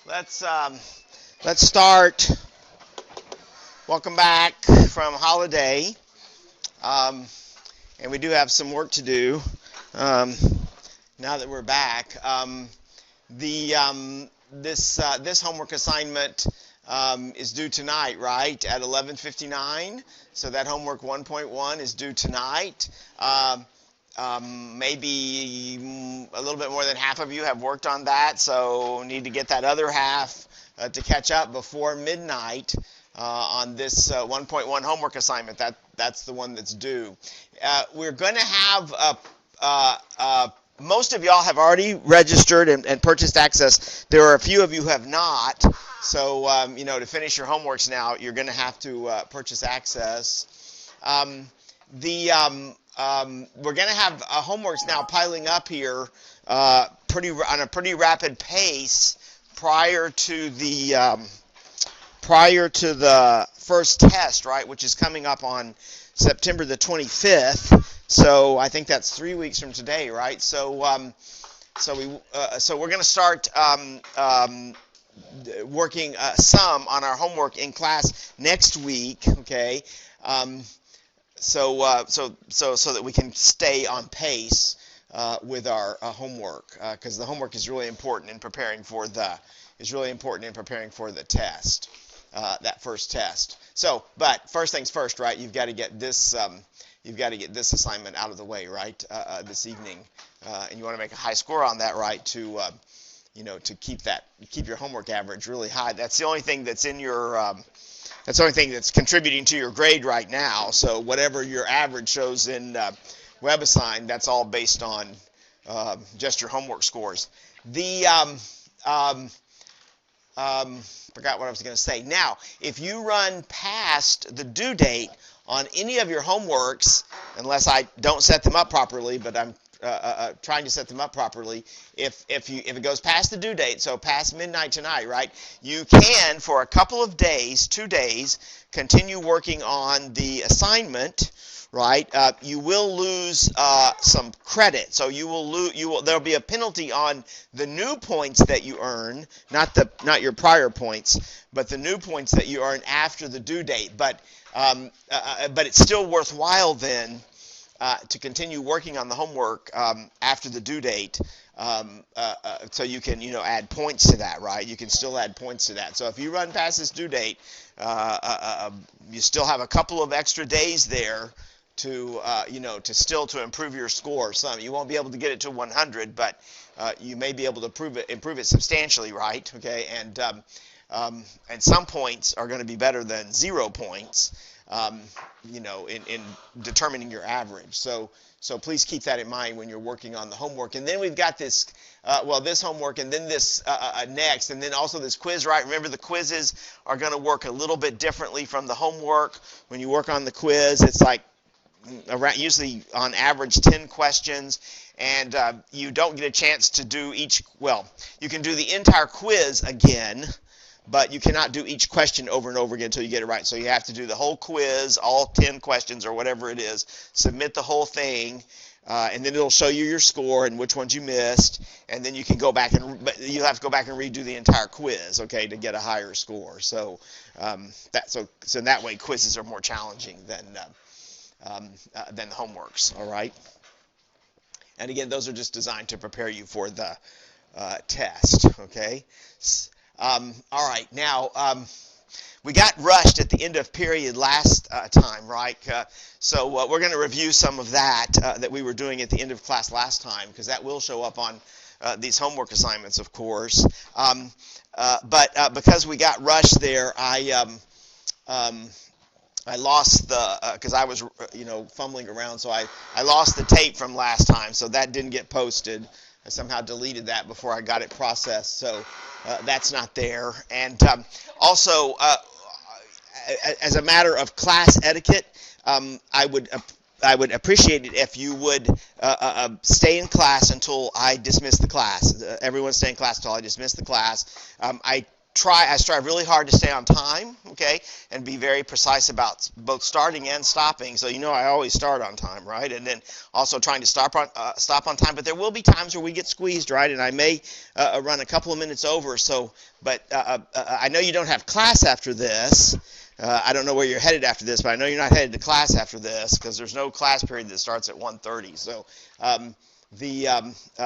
Let's start. Welcome back from holiday, and we do have some work to do now that we're back. This homework assignment is due tonight, right, at 11:59. So that homework 1.1 is due tonight. Maybe a little bit more than half of you have worked on that, so need to get that other half to catch up before midnight on this 1.1 homework assignment. That's the one that's due. We're going to have most of y'all have already registered and purchased access. There are a few of you who have not. So to finish your homeworks now, you're going to have to purchase access. We're going to have homeworks now piling up here on a pretty rapid pace prior to the first test, right, which is coming up on September the 25th. So I think that's 3 weeks from today, right? So we're going to start working some on our homework in class next week, okay? So that we can stay on pace with our homework, because the homework is really important in preparing for the test, that first test. So, but first things first, right? You've got to get this assignment out of the way, right? This evening, and you want to make a high score on that, right? To keep your homework average really high. That's the only thing that's in your That's the only thing that's contributing to your grade right now. So whatever your average shows in WebAssign, that's all based on just your homework scores. Forgot what I was going to say. Now, if you run past the due date on any of your homeworks, unless I don't set them up properly, but I'm trying to set them up properly. If it goes past the due date, so past midnight tonight, right, you can, for a couple of days, 2 days, continue working on the assignment, right? You will lose some credit, so there'll be a penalty on the new points that you earn, not your prior points, but the new points that you earn after the due date. But it's still worthwhile then to continue working on the homework after the due date, so you can, add points to that, right? You can still add points to that. So if you run past this due date, you still have a couple of extra days there to, to improve your score. Some you won't be able to get it to 100, but you may be able to improve it substantially, right? Okay, and some points are going to be better than 0 points. In determining your average. So please keep that in mind when you're working on the homework. And then we've got this homework, and then this next, and then also this quiz, right? Remember, the quizzes are going to work a little bit differently from the homework. When you work on the quiz, it's like usually on average 10 questions, and you don't get a chance to do you can do the entire quiz again, but you cannot do each question over and over again until you get it right. So you have to do the whole quiz, all 10 questions or whatever it is, submit the whole thing, and then it'll show you your score and which ones you missed, and then you can go back but you'll have to go back and redo the entire quiz, okay, to get a higher score. So so in that way, quizzes are more challenging than the homeworks, all right? And again, those are just designed to prepare you for the test, okay? All right, now we got rushed at the end of period last time, right? So we're going to review some of that we were doing at the end of class last time, because that will show up on these homework assignments, of course. But because we got rushed there, I lost because I was fumbling around, so I lost the tape from last time, so that didn't get posted. I somehow deleted that before I got it processed, so that's not there. And also, as a matter of class etiquette, I would appreciate it if you would stay in class until I dismiss the class. Everyone stay in class until I dismiss the class. I I strive really hard to stay on time, okay, and be very precise about both starting and stopping. So I always start on time, right? And then also trying to stop on time. But there will be times where we get squeezed, right? And I may run a couple of minutes over. But I know you don't have class after this. I don't know where you're headed after this, but I know you're not headed to class after this because there's no class period that starts at 1:30. So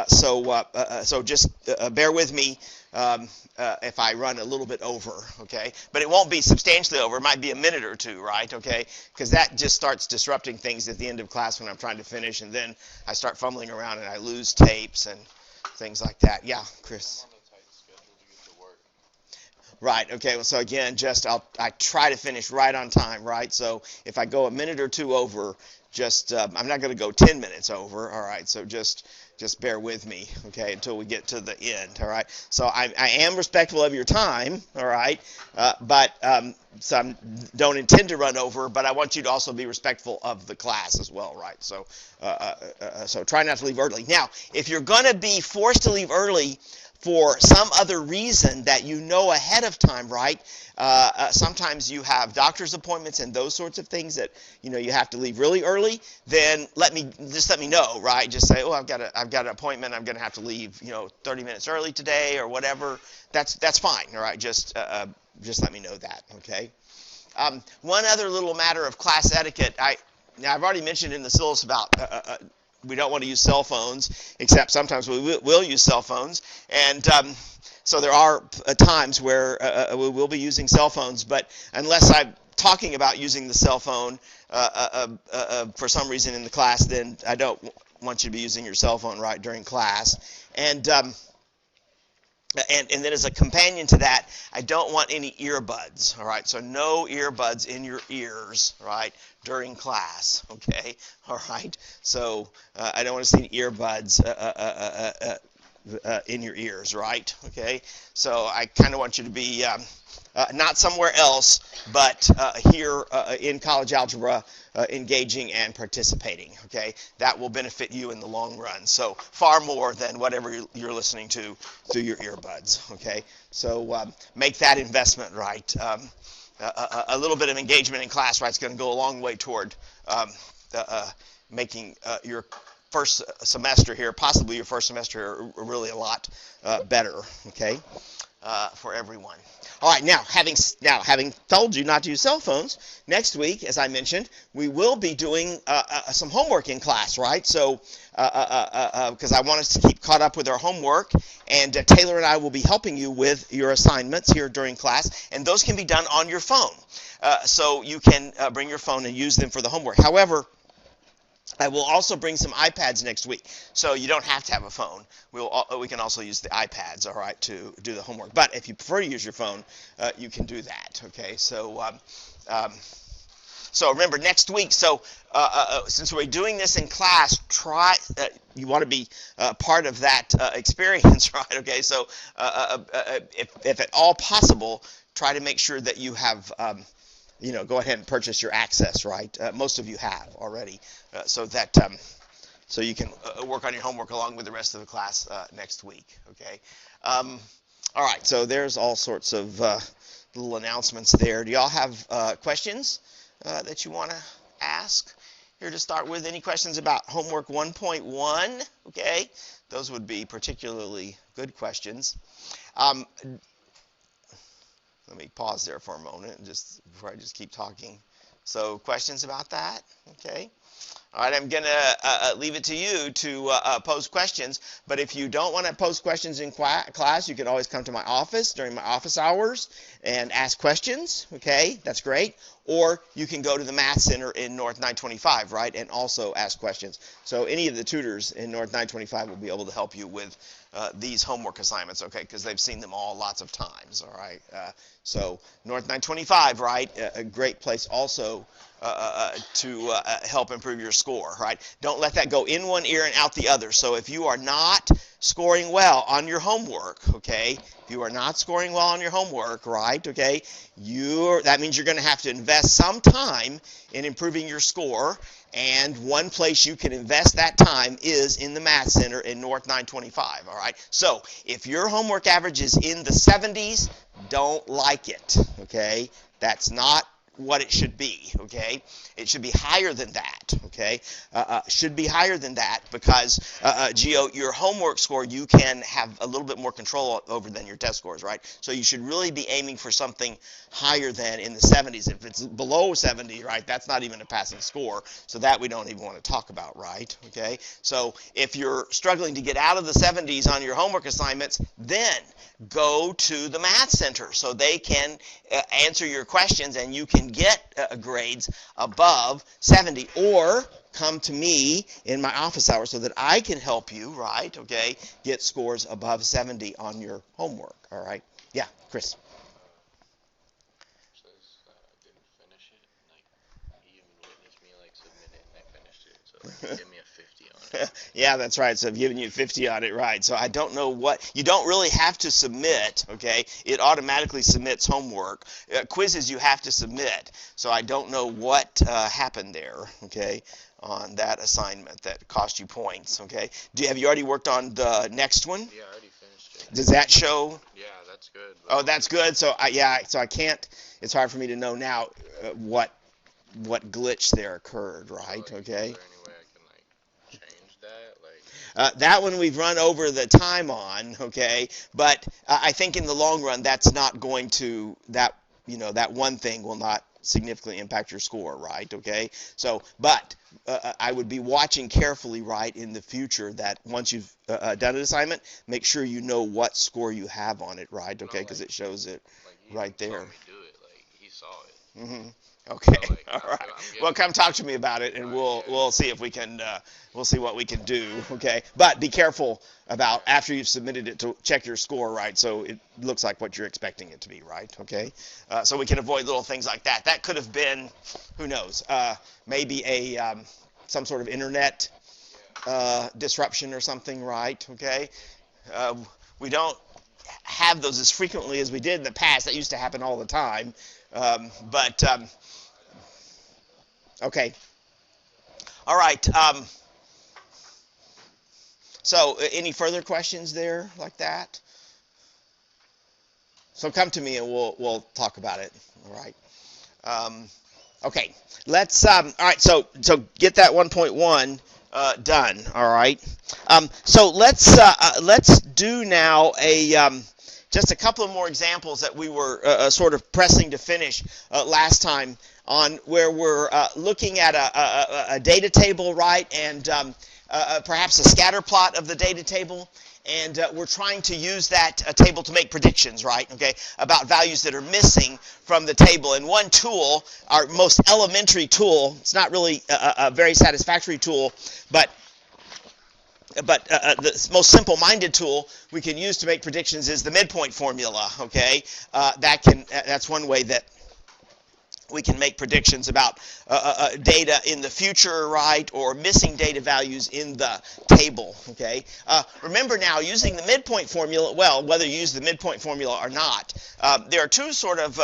so just bear with me if I run a little bit over, okay? But it won't be substantially over. It might be a minute or two, right? Okay? Because that just starts disrupting things at the end of class when I'm trying to finish, and then I start fumbling around and I lose tapes and things like that. Yeah, Chris. Right. Okay. Well, so again, I try to finish right on time, right? So if I go a minute or two over, I'm not going to go 10 minutes over. All right. So just bear with me, okay, until we get to the end. All right. So I am respectful of your time. All right. But so I don't intend to run over, but I want you to also be respectful of the class as well, right? So so try not to leave early. Now, if you're going to be forced to leave early for some other reason that you know ahead of time, right? Sometimes you have doctor's appointments and those sorts of things that you have to leave really early. Then let me know, right? Just say, I've got an appointment. I'm going to have to leave 30 minutes early today or whatever. That's fine, all right? Just let me know that, okay? One other little matter of class etiquette. I've already mentioned in the syllabus about we don't want to use cell phones, except sometimes we will use cell phones. And so there are times where we will be using cell phones, but unless I'm talking about using the cell phone for some reason in the class, then I don't want you to be using your cell phone right during class. And then as a companion to that, I don't want any earbuds, all right? So no earbuds in your ears, right, during class, okay? All right? So I don't want to see any earbuds in your ears, right? Okay? So I kind of want you to be not somewhere else, but here in college algebra, engaging and participating, okay? That will benefit you in the long run. So far more than whatever you're listening to through your earbuds, okay? So make that investment, right? A little bit of engagement in class, right, is going to go a long way toward making your first semester here, possibly your first semester here, really a lot better, okay, for everyone. All right, now having told you not to use cell phones, next week, as I mentioned, we will be doing some homework in class, right? So, because I want us to keep caught up with our homework, and Taylor and I will be helping you with your assignments here during class, and those can be done on your phone. So you can bring your phone and use them for the homework. However, I will also bring some iPads next week, so you don't have to have a phone. We can also use the iPads, all right, to do the homework. But if you prefer to use your phone, you can do that, okay? So so remember, next week, since we're doing this in class, you want to be part of that experience, right? Okay, so if at all possible, try to make sure that you have go ahead and purchase your access, right? Most of you have already, so that so you can work on your homework along with the rest of the class next week, okay? All right, so there's all sorts of little announcements there. Do y'all have questions that you want to ask? Here to start with, any questions about homework 1.1, okay? Those would be particularly good questions. Let me pause there for a moment before I just keep talking. So questions about that? Okay. All right, I'm going to leave it to you to pose questions. But if you don't want to pose questions in class, you can always come to my office during my office hours and ask questions. Okay, that's great. Or you can go to the Math Center in North 925, right, and also ask questions. So any of the tutors in North 925 will be able to help you with these homework assignments, okay, because they've seen them all lots of times, all right. So North 925, right, a great place also to help improve your score, right? Don't let that go in one ear and out the other. So if you are not scoring well on your homework, okay, if you are not scoring well on your homework, right, okay, that means you're going to have to invest some time in improving your score, and one place you can invest that time is in the Math Center in North 925, all right? So if your homework average is in the 70s, don't like it, okay? That's not what it should be, okay? It should be higher than that, okay? Should be higher than that because, Gio, your homework score you can have a little bit more control over than your test scores, right? So you should really be aiming for something higher than in the 70s. If it's below 70, right, that's not even a passing score, so that we don't even want to talk about, right? Okay? So if you're struggling to get out of the 70s on your homework assignments, then go to the Math Center so they can answer your questions and you can get grades above 70, or come to me in my office hours so that I can help you, right, okay, get scores above 70 on your homework, all right? Yeah, Chris. Didn't finish it. Like, he even witnessed me like submit it, and I finished it. So give me a 50 on it. Yeah, that's right. So I've given you 50 on it, right? So I don't know what you don't really have to submit. Okay, it automatically submits homework. Quizzes you have to submit. So I don't know what happened there. Okay, on that assignment that cost you points. Okay, have you already worked on the next one? Yeah, I already finished it. Does that show? Yeah, that's good. Oh, that's good. So I can't. It's hard for me to know now what glitch there occurred, right? Like, okay. Is there any way I can like change that? Like. That one we've run over the time on, okay. But I think in the long run, that's not going to that one thing will not significantly impact your score, right? Okay. So, but I would be watching carefully, right, in the future that once you've done an assignment, make sure you know what score you have on it, right? Okay, because it shows it right there. Saw me do it. Like, he saw it. Mm-hmm. Okay. So, like, all right. Well, come talk to me about it, and we'll see if we can we'll see what we can do. Okay. But be careful about after you've submitted it to check your score, right? So it looks like what you're expecting it to be, right? Okay. So we can avoid little things like that. That could have been, who knows, maybe a some sort of internet disruption or something, right? Okay. We don't have those as frequently as we did in the past. That used to happen all the time. Okay. All right. So any further questions there like that? So come to me and we'll talk about it. All right. Okay. Let's. All right. So get that 1.1 done. All right. So let's do now just a couple of more examples that we were sort of pressing to finish last time on, where we're looking at a data table, right, and perhaps a scatter plot of the data table, and we're trying to use that table to make predictions, right, okay, about values that are missing from the table. And one tool, our most elementary tool, it's not really a very satisfactory tool, but the most simple-minded tool we can use to make predictions is the midpoint formula, okay? That's one way that we can make predictions about data in the future, right, or missing data values in the table, okay? Remember now, using the midpoint formula, well, whether you use the midpoint formula or not, there are two sort of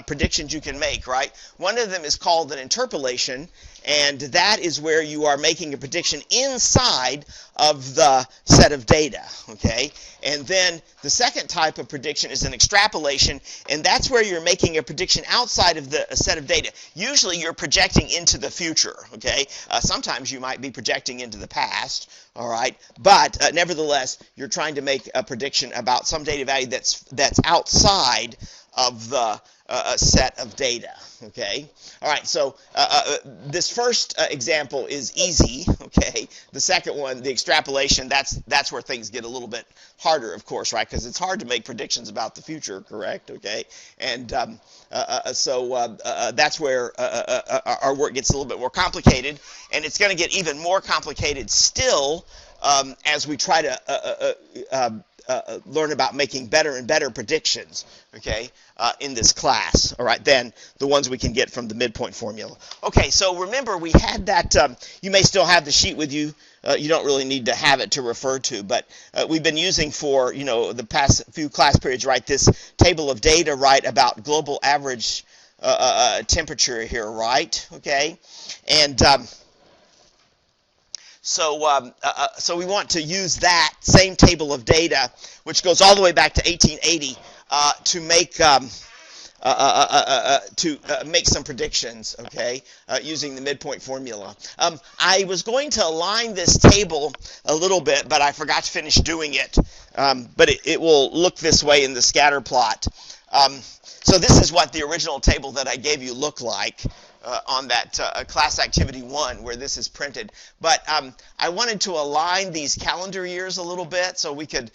predictions you can make, right? One of them is called an interpolation, and that is where you are making a prediction inside of the set of data, okay? And then the second type of prediction is an extrapolation, and that's where you're making a prediction outside of the set of data. Usually you're projecting into the future, okay? Sometimes you might be projecting into the past, all right? But nevertheless, you're trying to make a prediction about some data value that's outside of the set of data, okay? All right, so this first example is easy, okay? The second one, the extrapolation, that's where things get a little bit harder, of course, right? Because it's hard to make predictions about the future, correct? Okay, and so that's where our work gets a little bit more complicated, and it's going to get even more complicated still as we try to learn about making better and better predictions, okay, in this class, all right, than the ones we can get from the midpoint formula. Okay, so remember we had that, you may still have the sheet with you, you don't really need to have it to refer to, but we've been using for, the past few class periods, right, this table of data, right, about global average temperature here, right, okay, and so we want to use that same table of data, which goes all the way back to 1880, to make some predictions, okay, using the midpoint formula. I was going to align this table a little bit, but I forgot to finish doing it. But it will look this way in the scatter plot. So this is what the original table that I gave you looked like on that class activity 1 where this is printed. But I wanted to align these calendar years a little bit so we could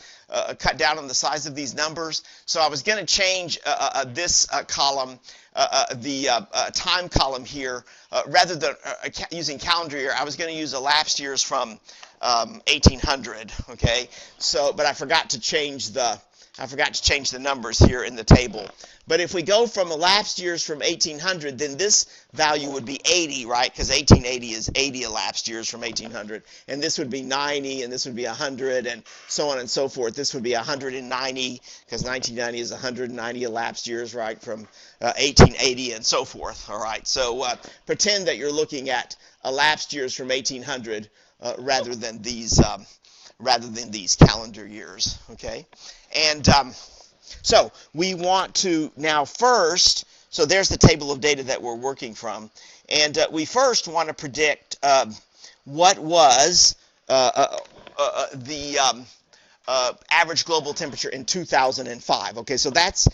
cut down on the size of these numbers. So I was going to change this column, the time column here, rather than using calendar year, I was going to use elapsed years from 1800, okay? So, but I forgot to change the numbers here in the table. But if we go from elapsed years from 1800, then this value would be 80, right? Because 1880 is 80 elapsed years from 1800. And this would be 90, and this would be 100, and so on and so forth. This would be 190, because 1990 is 190 elapsed years, right, from 1880 and so forth, all right? So pretend that you're looking at elapsed years from 1800 rather than these calendar years, okay? And so we want to now first, so there's the table of data that we're working from, and we first want to predict what was the average global temperature in 2005. Okay, so that's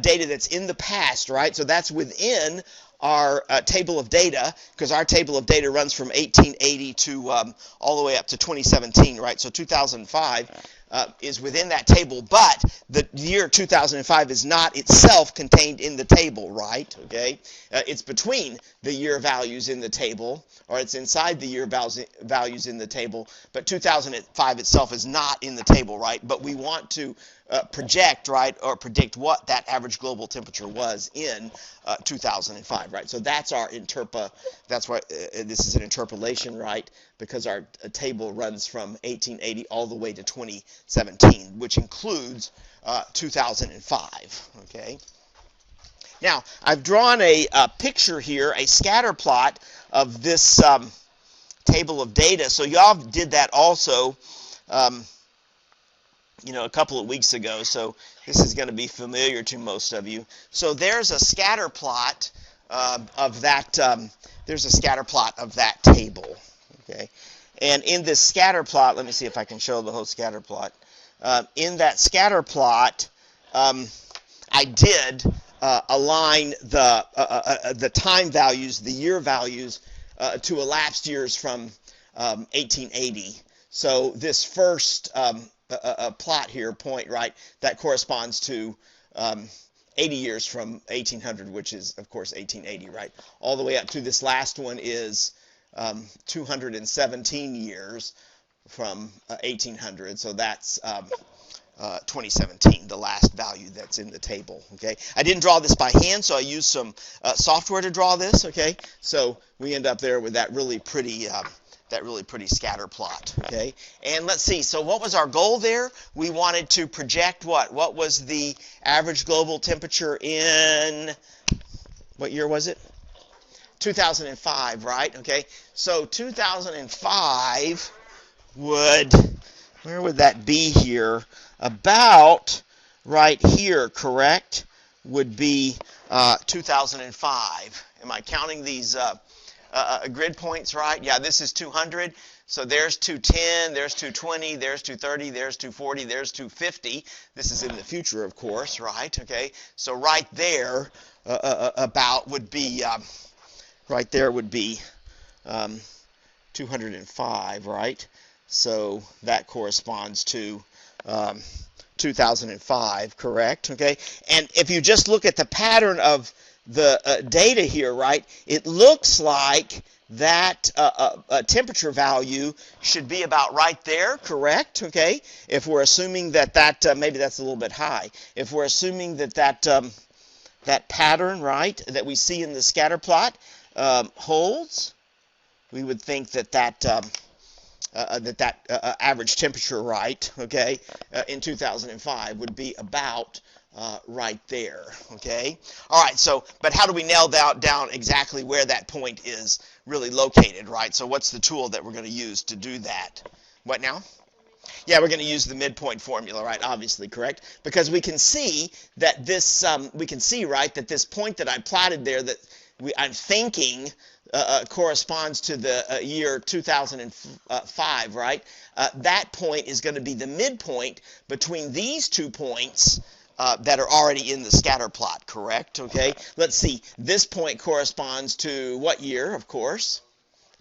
data that's in the past, right? So that's within our table of data, because our table of data runs from 1880 to all the way up to 2017, right? So 2005 is within that table, but the year 2005 is not itself contained in the table, right? Okay, it's between the year values in the table, or it's inside the year values in the table, but 2005 itself is not in the table, right? But we want to project, right, or predict what that average global temperature was in 2005, right? So that's our that's why this is an interpolation, right? Because our table runs from 1880 all the way to 2017, which includes 2005, okay? Now, I've drawn a picture here, a scatter plot of this table of data. So y'all did that also, a couple of weeks ago. So this is going to be familiar to most of you. So there's a scatter plot of that. There's a scatter plot of that table. Okay, and in this scatter plot, let me see if I can show the whole scatter plot. In that scatter plot, I did align the time values, the year values, to elapsed years from 1880. So this first plot here, point, right, that corresponds to 80 years from 1800, which is, of course, 1880, right? All the way up to this last one is 217 years from 1800, so that's 2017, the last value that's in the table, okay? I didn't draw this by hand, so I used some software to draw this, okay? So we end up there with that really pretty scatter plot, okay? And let's see, so what was our goal there? We wanted to project what? What was the average global temperature in, what year was it? 2005, right? Okay, so 2005 where would that be here? About right here, correct? Would be 2005. Am I counting these grid points right? Yeah, this is 200. So there's 210, there's 220, there's 230, there's 240, there's 250. This is in the future, of course, right? Okay, so right there about would be, right there would be 205, right? So that corresponds to 2005, correct? Okay, and if you just look at the pattern of the data here, right, it looks like that temperature value should be about right there, correct? Okay, if we're assuming that maybe that's a little bit high. If we're assuming that pattern, right, that we see in the scatter plot holds, we would think that average temperature, right, okay, in 2005 would be about right there, okay? All right, so, but how do we nail down exactly where that point is really located, right? So what's the tool that we're going to use to do that? What now? Yeah, we're going to use the midpoint formula, right? Obviously, correct? Because we can see that this, right, that this point that I plotted there that I'm thinking corresponds to the year 2005, right? That point is going to be the midpoint between these 2 points that are already in the scatter plot, correct? Okay, let's see. This point corresponds to what year, of course?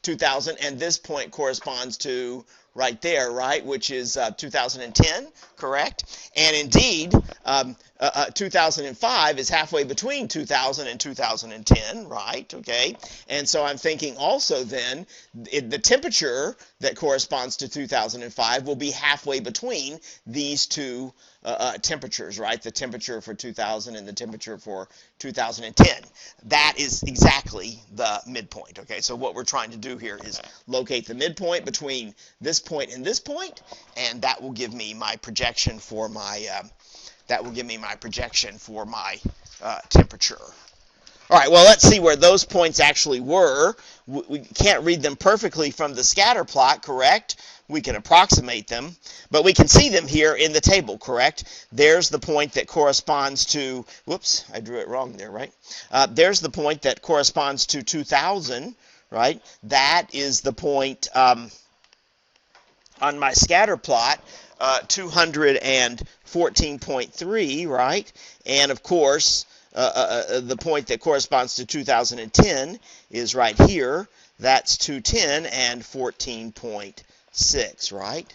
2000, and this point corresponds to right there, right, which is 2010, correct? And indeed, 2005 is halfway between 2000 and 2010, right, okay? And so I'm thinking also then the temperature that corresponds to 2005 will be halfway between these two temperatures, right? The temperature for 2000 and the temperature for 2010. That is exactly the midpoint, okay? So what we're trying to do here is locate the midpoint between this point and this point, and that will give me my projection for my temperature. All right, well, let's see where those points actually were. We can't read them perfectly from the scatter plot, correct? We can approximate them, but we can see them here in the table, correct? There's the point that corresponds to, whoops, I drew it wrong there, right? There's the point that corresponds to 2000, right? That is the point on my scatter plot, 214.3, right? And of course, the point that corresponds to 2010 is right here. That's 210 and 14.6, right?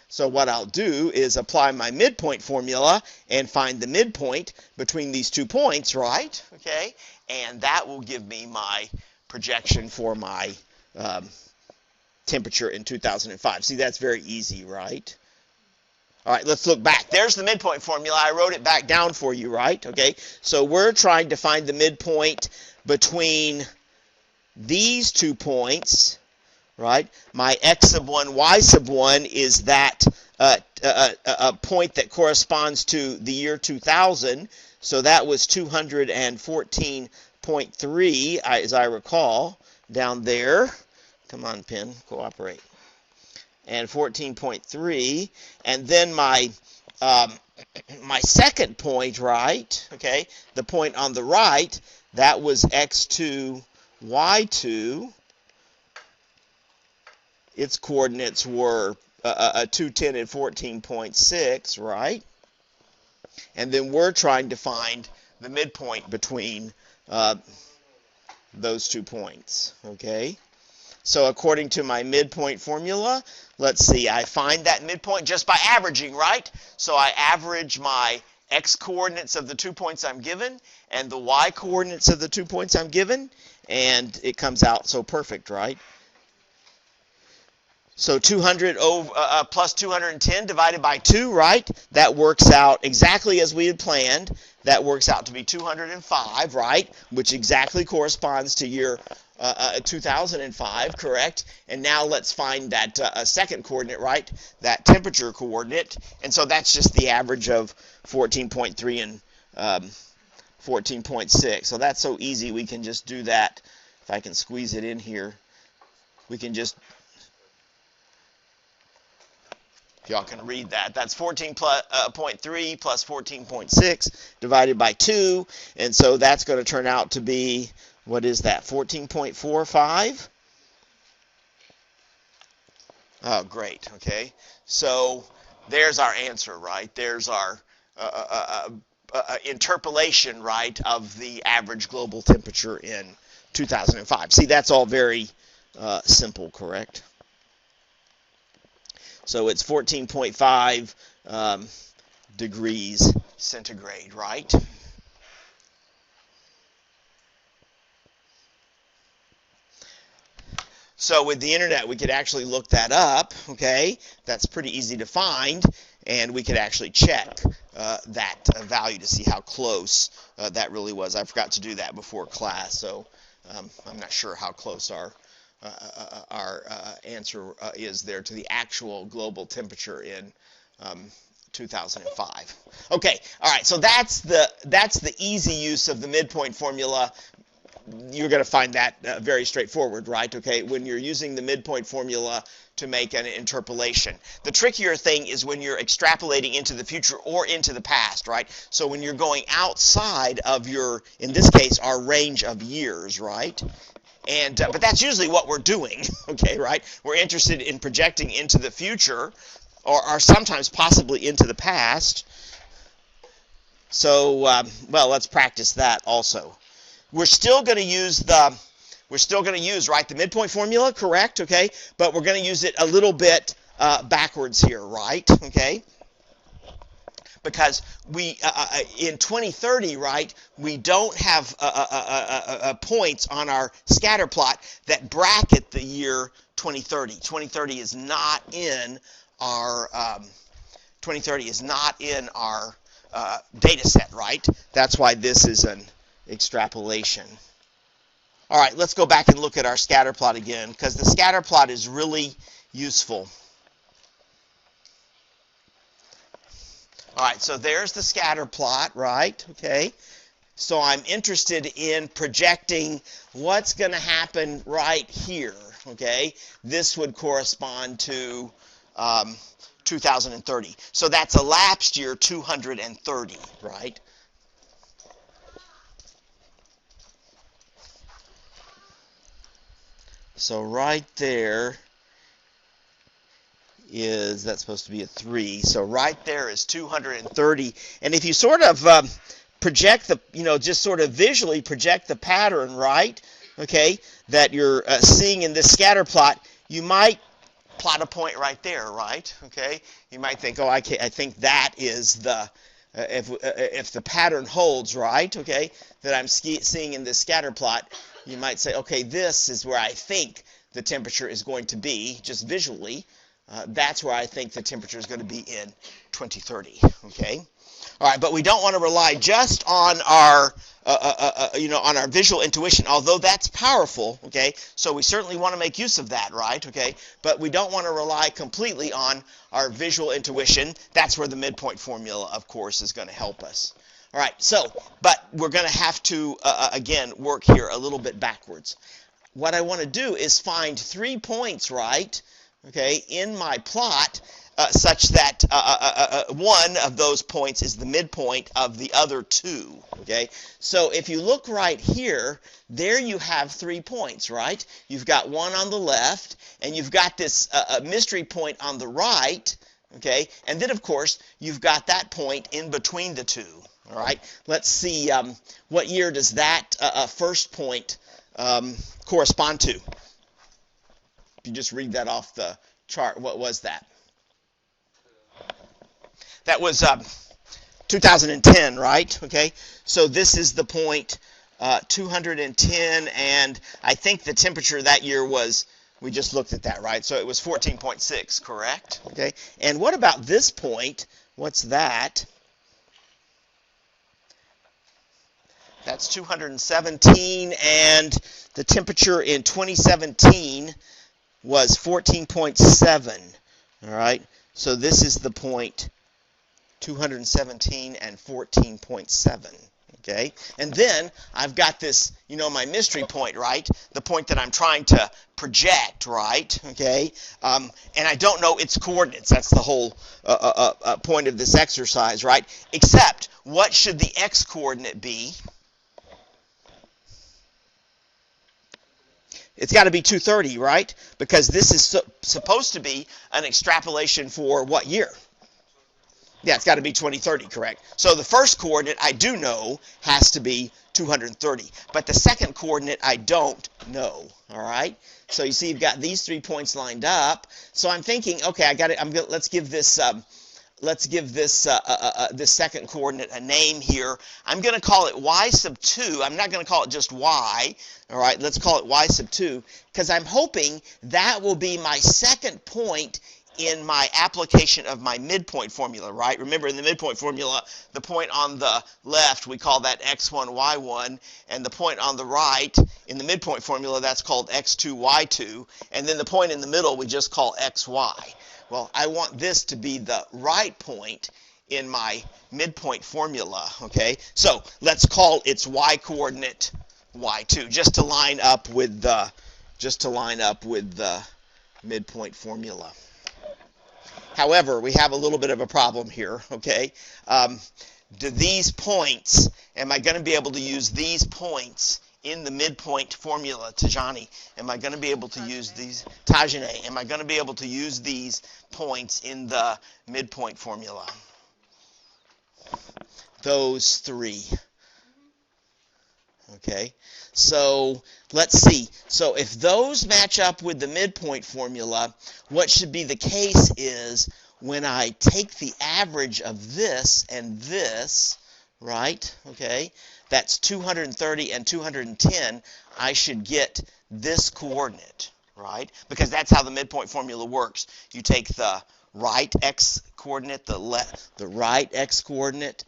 So what I'll do is apply my midpoint formula and find the midpoint between these 2 points, right? Okay, and that will give me my projection for my temperature in 2005. See, that's very easy, right? All right, let's look back. There's the midpoint formula. I wrote it back down for you, right? Okay, so we're trying to find the midpoint between these 2 points, right? My x sub 1, y sub 1 is that a point that corresponds to the year 2000. So that was 214.3, as I recall, down there. Come on, pen, cooperate. And 14.3, and then my my second point, right? Okay, the point on the right, that was x2, y2. Its coordinates were 210 and 14.6, right? And then we're trying to find the midpoint between those 2 points, okay? So according to my midpoint formula, let's see, I find that midpoint just by averaging, right? So I average my x coordinates of the 2 points I'm given and the y coordinates of the 2 points I'm given, and it comes out so perfect, right? So 200 plus 210 divided by 2, right? That works out exactly as we had planned. That works out to be 205, right? Which exactly corresponds to year 2005, correct? And now let's find that second coordinate, right? That temperature coordinate. And so that's just the average of 14.3 and 14.6. So that's so easy, we can just do that. If I can squeeze it in here, we can just, if y'all can read that, that's 14.3 plus 14.6 divided by 2. And so that's going to turn out to be, what is that, 14.45? Oh, great, okay. So there's our answer, right? There's our interpolation, right, of the average global temperature in 2005. See, that's all very simple, correct? So it's 14.5 degrees centigrade, right? So with the internet, we could actually look that up, okay? That's pretty easy to find, and we could actually check that value to see how close that really was. I forgot to do that before class, so I'm not sure how close our answer is there to the actual global temperature in 2005. Okay, all right, so that's the easy use of the midpoint formula. You're going to find that very straightforward, right? Okay, when you're using the midpoint formula to make an interpolation. The trickier thing is when you're extrapolating into the future or into the past, right? So when you're going outside of your, in this case, our range of years, right? And but that's usually what we're doing, okay, right? We're interested in projecting into the future or sometimes possibly into the past. So, well, let's practice that also. We're still going to use right, the midpoint formula, correct, okay? But we're going to use it a little bit backwards here, right, okay? Because we, in 2030, right, we don't have points on our scatter plot that bracket the year 2030. 2030 is not in our, data set, right? That's why this is an extrapolation. All right, let's go back and look at our scatter plot again, because the scatter plot is really useful. All right, so there's the scatter plot, right? Okay. So I'm interested in projecting what's going to happen right here, okay? This would correspond to 2030. So that's elapsed year 230, right? So right there is, that's supposed to be a 3. So right there is 230. And if you sort of project the, just sort of visually project the pattern, right, okay, that you're seeing in this scatter plot, you might plot a point right there, right, okay? You might think, oh, I think that is the, if the pattern holds, right, okay, that I'm seeing in this scatter plot, you might say, okay, this is where I think the temperature is going to be, just visually. That's where I think the temperature is going to be in 2030, okay? All right, but we don't want to rely just on our, on our visual intuition, although that's powerful, okay? So we certainly want to make use of that, right, okay? But we don't want to rely completely on our visual intuition. That's where the midpoint formula, of course, is going to help us. All right, so, but we're going to have to, again, work here a little bit backwards. What I want to do is find 3 points, right, okay, in my plot, such that one of those points is the midpoint of the other 2, okay? So if you look right here, there you have 3 points, right? You've got one on the left, and you've got this mystery point on the right, okay? And then, of course, you've got that point in between the 2, all right? Let's see, what year does that first point correspond to? If you just read that off the chart, what was that? That was 2010, right? Okay, so this is the point 210, and I think the temperature that year was, we just looked at that, right? So it was 14.6, correct? Okay, and what about this point? What's that? That's 217, and the temperature in 2017 was 14.7, all right? So this is the point 217 and 14.7, okay? And then I've got this, my mystery point, right? The point that I'm trying to project, right? Okay? And I don't know its coordinates. That's the whole point of this exercise, right? Except, what should the x-coordinate be? It's got to be 230, right? Because this is supposed to be an extrapolation for what year? Yeah, it's got to be 2030, correct? So the first coordinate I do know has to be 230. But the second coordinate I don't know, all right? So you see you've got these 3 points lined up. So I'm thinking, okay, I got it. Let's give this this second coordinate a name here. I'm going to call it y sub 2. I'm not going to call it just y. All right, let's call it y sub 2, because I'm hoping that will be my second point in my application of my midpoint formula, right? Remember, in the midpoint formula, the point on the left, we call that x1, y1, and the point on the right, in the midpoint formula, that's called x2, y2, and then the point in the middle, we just call xy. Well, I want this to be the right point in my midpoint formula, okay? So let's call its y-coordinate y2, just to line up with the midpoint formula. However, we have a little bit of a problem here, okay? Do these points, am I going to be able to use these points in the midpoint formula, Tajani? Am I going to be able to use these, Tajane, am I going to be able to use these points in the midpoint formula? Those three. Okay, so let's see. So if those match up with the midpoint formula, what should be the case is when I take the average of this and this, right, okay, that's 230 and 210, I should get this coordinate, right, because that's how the midpoint formula works. You take the right x coordinate, the right x coordinate,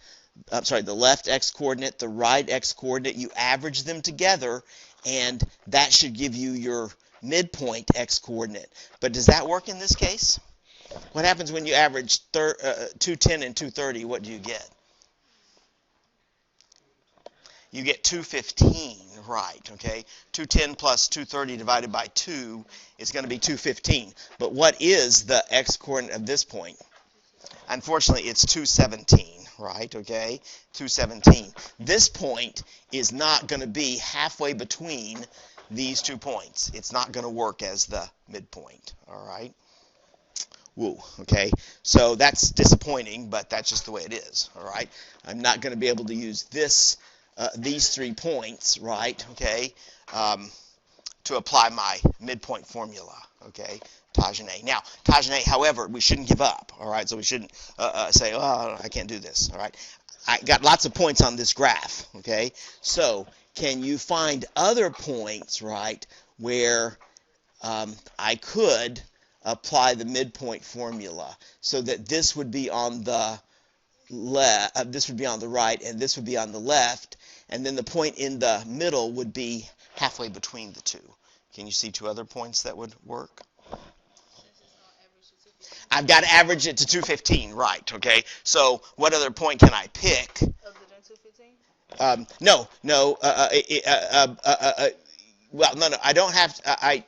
the left x coordinate, the right x coordinate, you average them together, and that should give you your midpoint x coordinate. But does that work in this case? What happens when you average 210 and 230? What do you get? You get 215, right, okay? 210 plus 230 divided by 2 is going to be 215. But what is the x coordinate of this point? Unfortunately, it's 217, right, okay? 217. This point is not going to be halfway between these 2 points. It's not going to work as the midpoint, all right? Woo, okay? So that's disappointing, but that's just the way it is, all right? I'm not going to be able to use this, these 3 points, right, okay, to apply my midpoint formula, okay? Tajane. Now, Tajane, however, we shouldn't give up, all right? So we shouldn't say, oh, I can't do this, all right? I got lots of points on this graph, okay? So can you find other points, right, where I could apply the midpoint formula so that this would be on the left, this would be on the right, and this would be on the left, and then the point in the middle would be halfway between the two. Can you see 2 other points that would work? I've got to average it to 215, right, okay? So what other point can I pick? Other than 215? No. Well, no, I don't have to,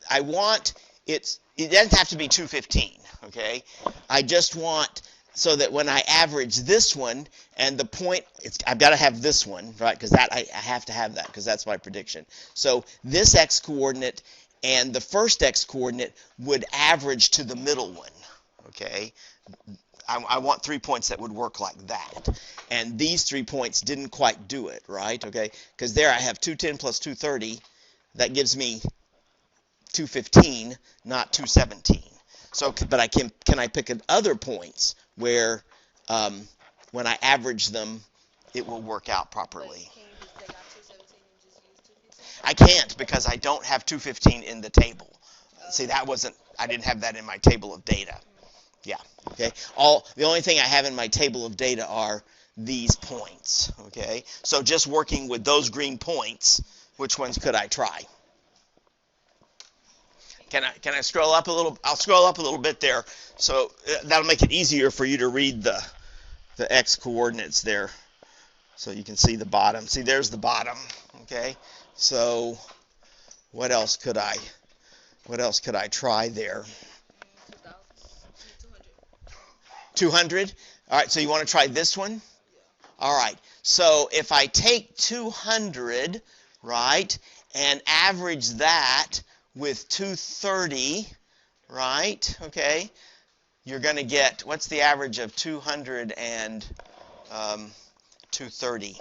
I want, it doesn't have to be 215, okay? I just want, so that when I average this one, and the point, I've got to have this one, right, because that I have to have that, because that's my prediction. So this x-coordinate and the first x-coordinate would average to the middle one, okay? I want 3 points that would work like that. And these 3 points didn't quite do it, right, okay? Because there I have 210 plus 230. That gives me 215, not 217. So, but can I pick other points where when I average them, it will work out properly? I can't because I don't have 215 in the table. See, I didn't have that in my table of data. Yeah, okay. The only thing I have in my table of data are these points, okay? So just working with those green points, which ones could I try? Can I scroll up a little? I'll scroll up a little bit there, so that'll make it easier for you to read the x coordinates there, so you can see the bottom. See, there's the bottom. Okay, so what else could I try there? 200. All right. So you want to try this one? All right. So if I take 200, right, and average that with 230, right, okay, you're going to get, what's the average of 200 and 230?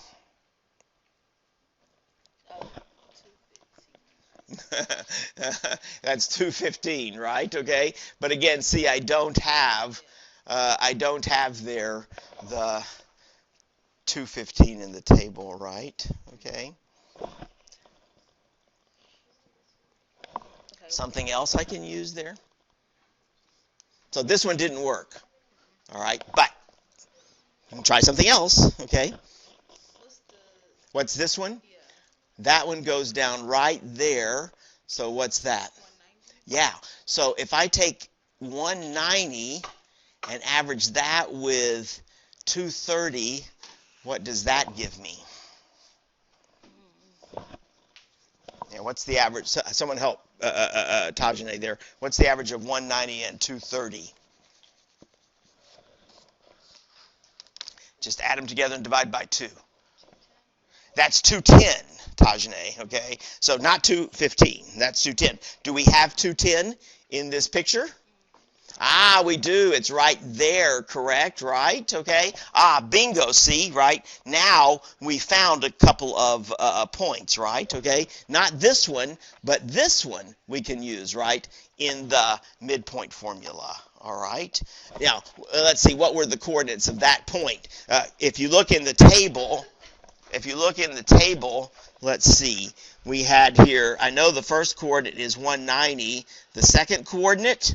That's 215, right, okay? But again, see, I don't have there the 215 in the table, right, okay? Something else I can use there? So this one didn't work. All right, but you can try something else, okay? What's this one? That one goes down right there. So what's that? 190? Yeah. So if I take 190 and average that with 230, what does that give me? Yeah, what's the average? Someone help Tajane there. What's the average of 190 and 230? Just add them together and divide by 2. That's 210, Tajane, okay? So not 215, that's 210. Do we have 210 in this picture? Ah, we do. It's right there, correct, right? Okay. Ah, bingo, see, right? Now we found a couple of points, right? Okay. Not this one, but this one we can use, right, in the midpoint formula. All right. Now, let's see, what were the coordinates of that point? If you look in the table, let's see. We had here, I know the first coordinate is 190. The second coordinate,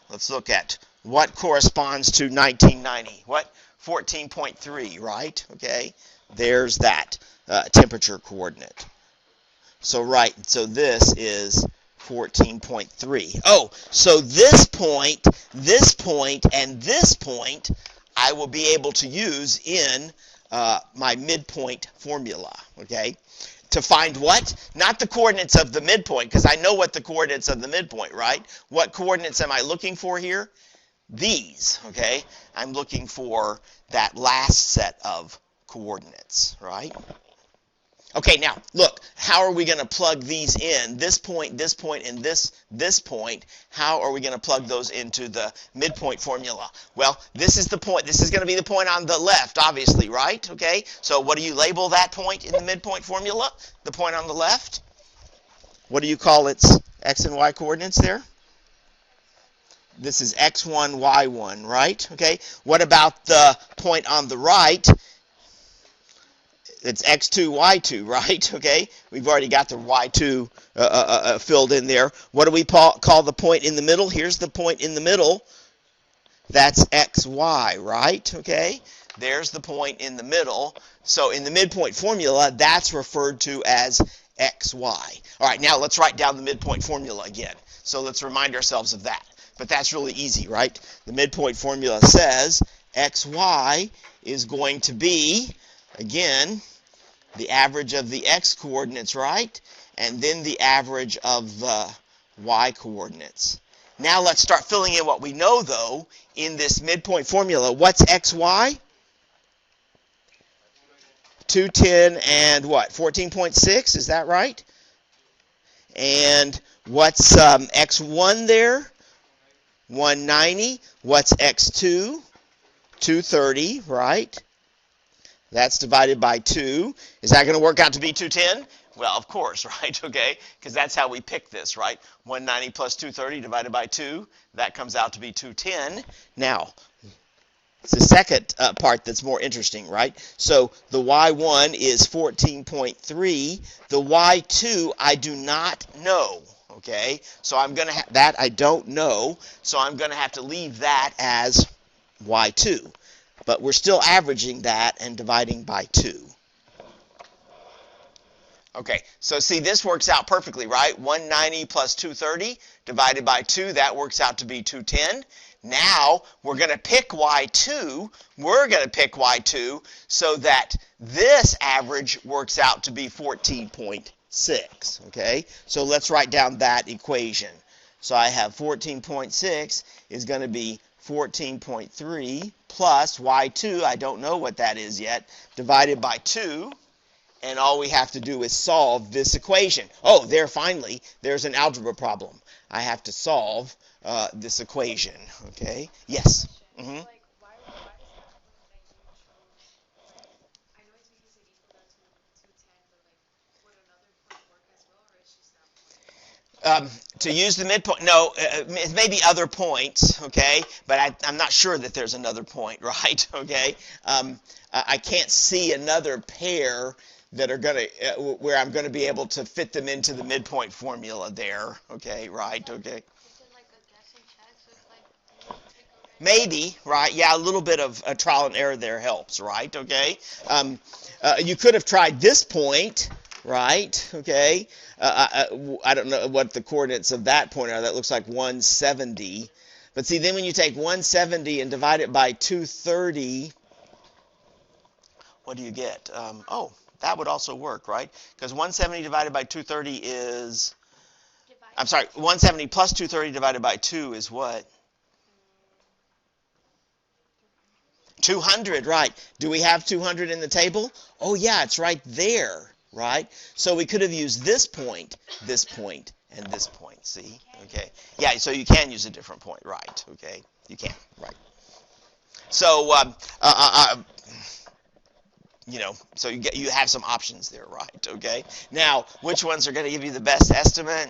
let's look at what corresponds to 1990. What? 14.3, right? Okay. There's that temperature coordinate. So, right. So this is 14.3. Oh, so this point, and this point, I will be able to use in my midpoint formula. Okay. To find what? Not the coordinates of the midpoint, because I know what the coordinates of the midpoint, right? What coordinates am I looking for here? These, okay? I'm looking for that last set of coordinates, right? Okay, now, look, how are we going to plug these in? This point, and this point, how are we going to plug those into the midpoint formula? Well, this is the point. This is going to be the point on the left, obviously, right? Okay, so what do you label that point in the midpoint formula? The point on the left? What do you call its x and y coordinates there? This is x1, y1, right? Okay, what about the point on the right? It's x2, y2, right? Okay, we've already got the y2 filled in there. What do we call the point in the middle? Here's the point in the middle. That's xy, right? Okay, there's the point in the middle. So in the midpoint formula, that's referred to as xy. All right, now let's write down the midpoint formula again. So let's remind ourselves of that. But that's really easy, right? The midpoint formula says xy is going to be, again, the average of the x coordinates, right? And then the average of the y coordinates. Now let's start filling in what we know, though, in this midpoint formula. What's xy? 210 and what? 14.6, is that right? And what's x1 there? 190. What's x2? 230, right? That's divided by 2. Is that going to work out to be 210? Well, of course, right? Okay, because that's how we pick this, right? 190 plus 230 divided by 2, that comes out to be 210. Now, it's the second part that's more interesting, right? So the y1 is 14.3. The y2 I do not know, okay? So I'm going to that I don't know, so I'm going to have to leave that as y2. But we're still averaging that and dividing by 2. Okay, so see, this works out perfectly, right? 190 plus 230 divided by 2, that works out to be 210. Now, we're going to pick y2. We're going to pick y2 so that this average works out to be 14.6, okay? So let's write down that equation. So I have 14.6 is going to be 14.3 plus y2, I don't know what that is yet, divided by 2, and all we have to do is solve this equation. Oh, finally, there's an algebra problem. I have to solve this equation, okay? Yes? Mm-hmm. To use the midpoint, no, maybe other points, okay, but I'm not sure that there's another point, right, okay? I can't see another pair that are going to, where I'm going to be able to fit them into the midpoint formula there, okay, right, okay? Maybe, right, yeah, a little bit of trial and error there helps, right, okay? You could have tried this point, right, okay? I don't know what the coordinates of that point are. That looks like 170. But see, then when you take 170 and divide it by 230, what do you get? Oh, That would also work, right? Because 170 divided by 230 is, I'm sorry, 170 plus 230 divided by 2 is what? 200, right. Do we have 200 in the table? Oh, yeah, it's right there, right? So we could have used this point, and this point, see? Okay. Yeah, so you can use a different point, right, okay? You can, right. So, so you have some options there, right, okay? Now, which ones are going to give you the best estimate?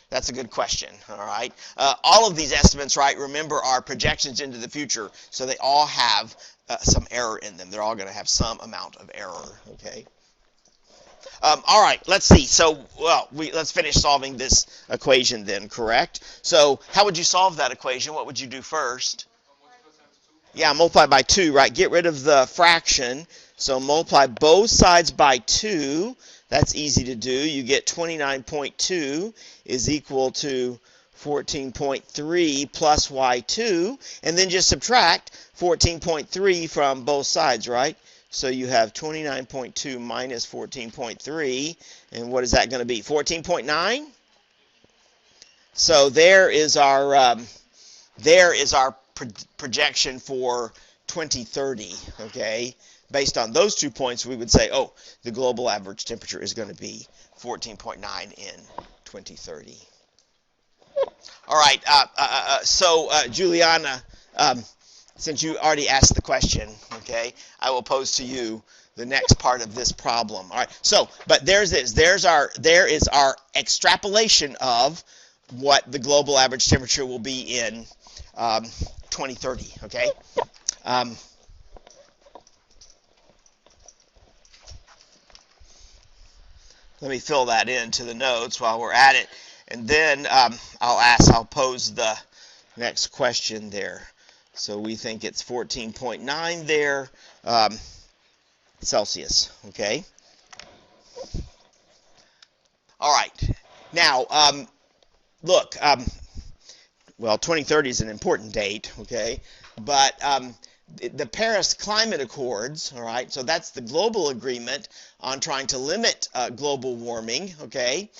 That's a good question, all right? All of these estimates, right, remember, are projections into the future, so they all have some error in them. They're all going to have some amount of error, okay? All right, let's see. So, let's finish solving this equation then, correct? So, how would you solve that equation? What would you do first? Yeah, multiply by 2, right? Get rid of the fraction. So multiply both sides by 2. That's easy to do. You get 29.2 is equal to 14.3 plus y2. And then just subtract 14.3 from both sides, right? So you have 29.2 minus 14.3. And what is that going to be? 14.9? So there is our projection for 2030, okay? Based on those 2 points, we would say, oh, the global average temperature is going to be 14.9 in 2030. All right, Juliana, since you already asked the question, okay, I will pose to you the next part of this problem. All right, so, but there is our extrapolation of what the global average temperature will be in 2030, okay? Let me fill that into the notes while we're at it, and then I'll pose the next question there. So we think it's 14.9 there, Celsius, okay? All right. Now, look, well, 2030 is an important date, okay? But the Paris Climate Accords, all right, so that's the global agreement on trying to limit global warming, okay?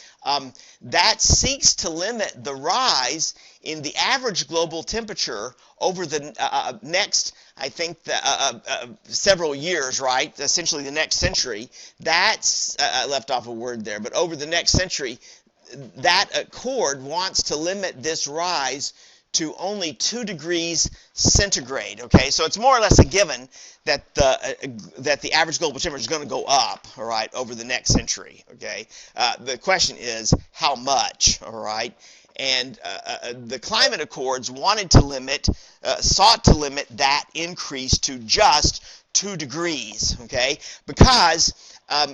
That seeks to limit the rise in the average global temperature over the next, I think, several years, right? Essentially the next century. That's, I left off a word there, but over the next century, that accord wants to limit this rise to only 2 degrees centigrade, okay? So it's more or less a given that the average global temperature is going to go up, all right, over the next century, okay? The question is how much, all right? And the climate accords sought to limit that increase to just 2 degrees, okay? Because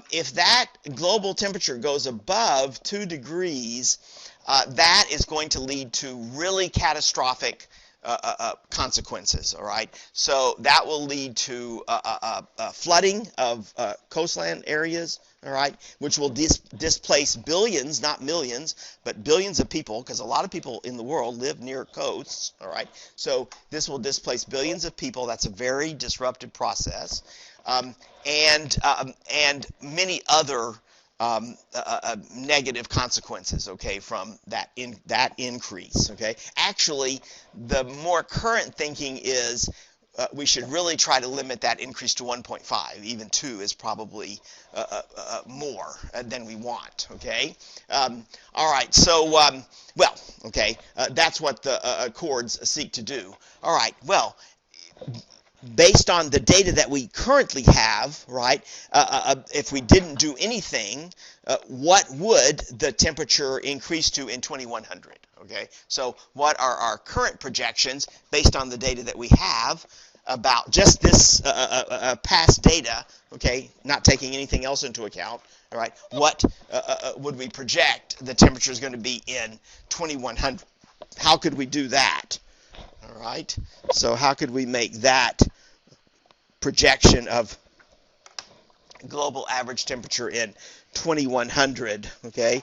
if that global temperature goes above 2 degrees, that is going to lead to really catastrophic consequences, all right? So that will lead to flooding of coastland areas, all right, which will displace billions, not millions, but billions of people, because a lot of people in the world live near coasts, all right? So this will displace billions of people. That's a very disruptive process. And many other negative consequences, okay, from that increase, okay? Actually, the more current thinking is we should really try to limit that increase to 1.5. Even 2 is probably more than we want, okay? All right, so, okay, that's what the accords seek to do. All right, well, based on the data that we currently have, right, if we didn't do anything, what would the temperature increase to in 2100? Okay, so what are our current projections based on the data that we have about just this past data, okay, not taking anything else into account, all right, what would we project the temperature is going to be in 2100? How could we do that? All right, so how could we make that projection of global average temperature in 2100, okay?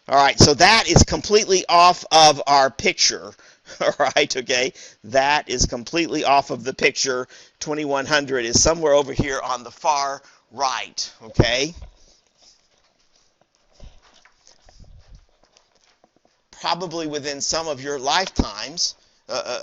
All right, so that is completely off of our picture, All right, okay? That is completely off of the picture. 2100 is somewhere over here on the far right, okay? Probably within some of your lifetimes,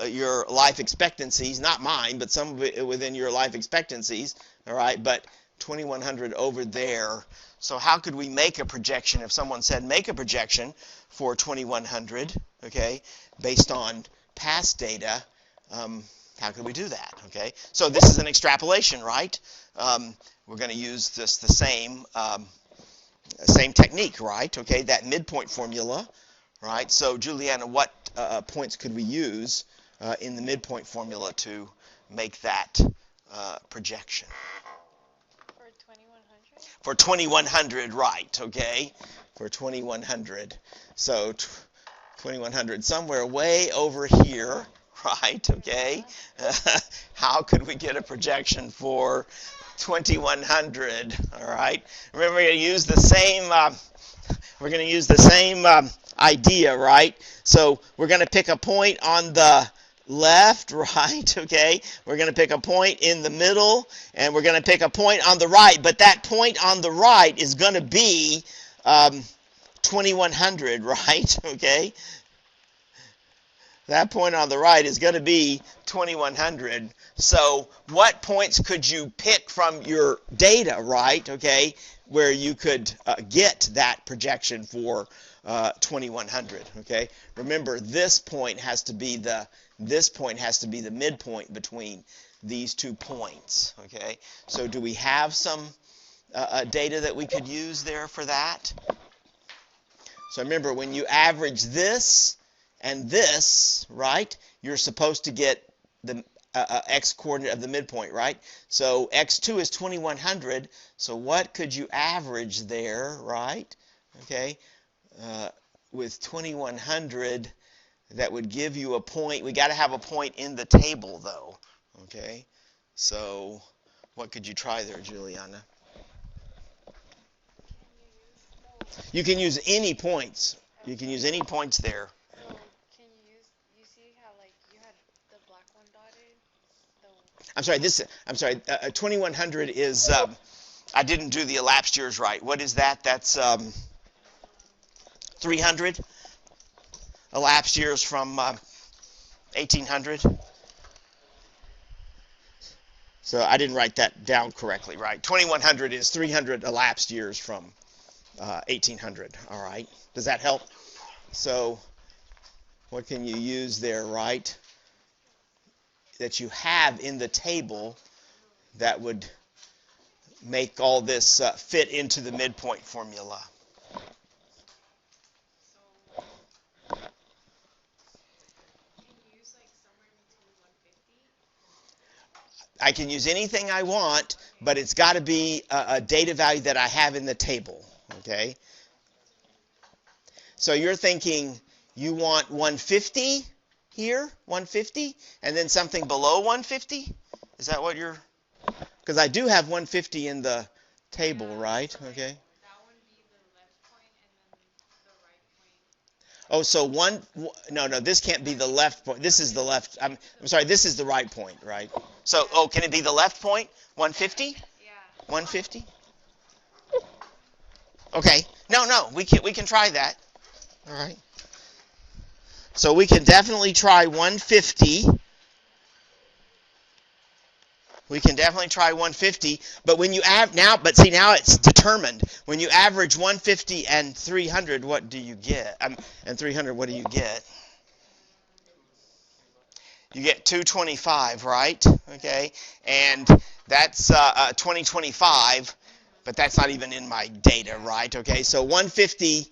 your life expectancies, not mine, but some of it within your life expectancies, all right? But 2100 over there. So how could we make a projection if someone said make a projection for 2100, okay, based on past data? How could we do that, okay? So this is an extrapolation, right? We're going to use the same technique, right? Okay, that midpoint formula, right? So Juliana, what points could we use in the midpoint formula to make that projection? For 2100, right, okay? For 2100. So 2100, somewhere way over here, right, okay? How could we get a projection for 2100, all right? Remember, we're going to use the same idea, right? So we're going to pick a point on the left, right, okay? We're going to pick a point in the middle, and we're going to pick a point on the right, but that point on the right is going to be 2100, right, okay? That point on the right is going to be 2100. So what points could you pick from your data, right, okay, where you could get that projection for 2100, okay? Remember, this point has to be the midpoint between these 2 points, okay? So do we have some data that we could use there for that? So remember, when you average this and this, right, you're supposed to get the x-coordinate of the midpoint, right? So x2 is 2100, so what could you average there, right? Okay, with 2100, that would give you a point. We got to have a point in the table, though, okay? So what could you try there, Juliana? You can use any points. You can use any points there. So can you see how like you had the black one dotted? I'm sorry, 2100 is, I didn't do the elapsed years right. What is that? That's 300 elapsed years from 1800. So I didn't write that down correctly, right? 2100 is 300 elapsed years from 1800, all right? Does that help? So what can you use there, right, that you have in the table that would make all this fit into the midpoint formula? I can use anything I want, but it's got to be a data value that I have in the table, okay? So you're thinking you want 150 here, 150, and then something below 150? Is that what you're... Because I do have 150 in the table, right? Okay. Oh, so no, this can't be the left point. This is the left, I'm sorry, this is the right point, right? So, can it be the left point? 150? Yeah. 150? Okay. No, we can try that. All right. So we can definitely try 150. We can definitely try 150, but when you now it's determined. When you average 150 and 300, what do you get? And 300, what do you get? You get 225, right? Okay, and that's 2025, but that's not even in my data, right? Okay, so 150,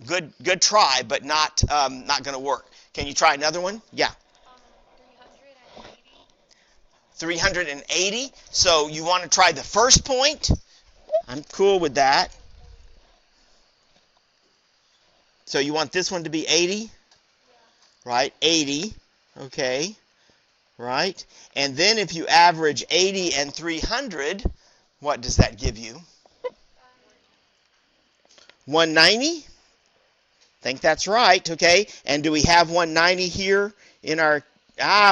good try, but not going to work. Can you try another one? Yeah. 380. So you want to try the first point? I'm cool with that. So you want this one to be 80? Right? 80. Okay. Right? And then if you average 80 and 300, what does that give you? 190? Think that's right, okay? And do we have 190 here in our,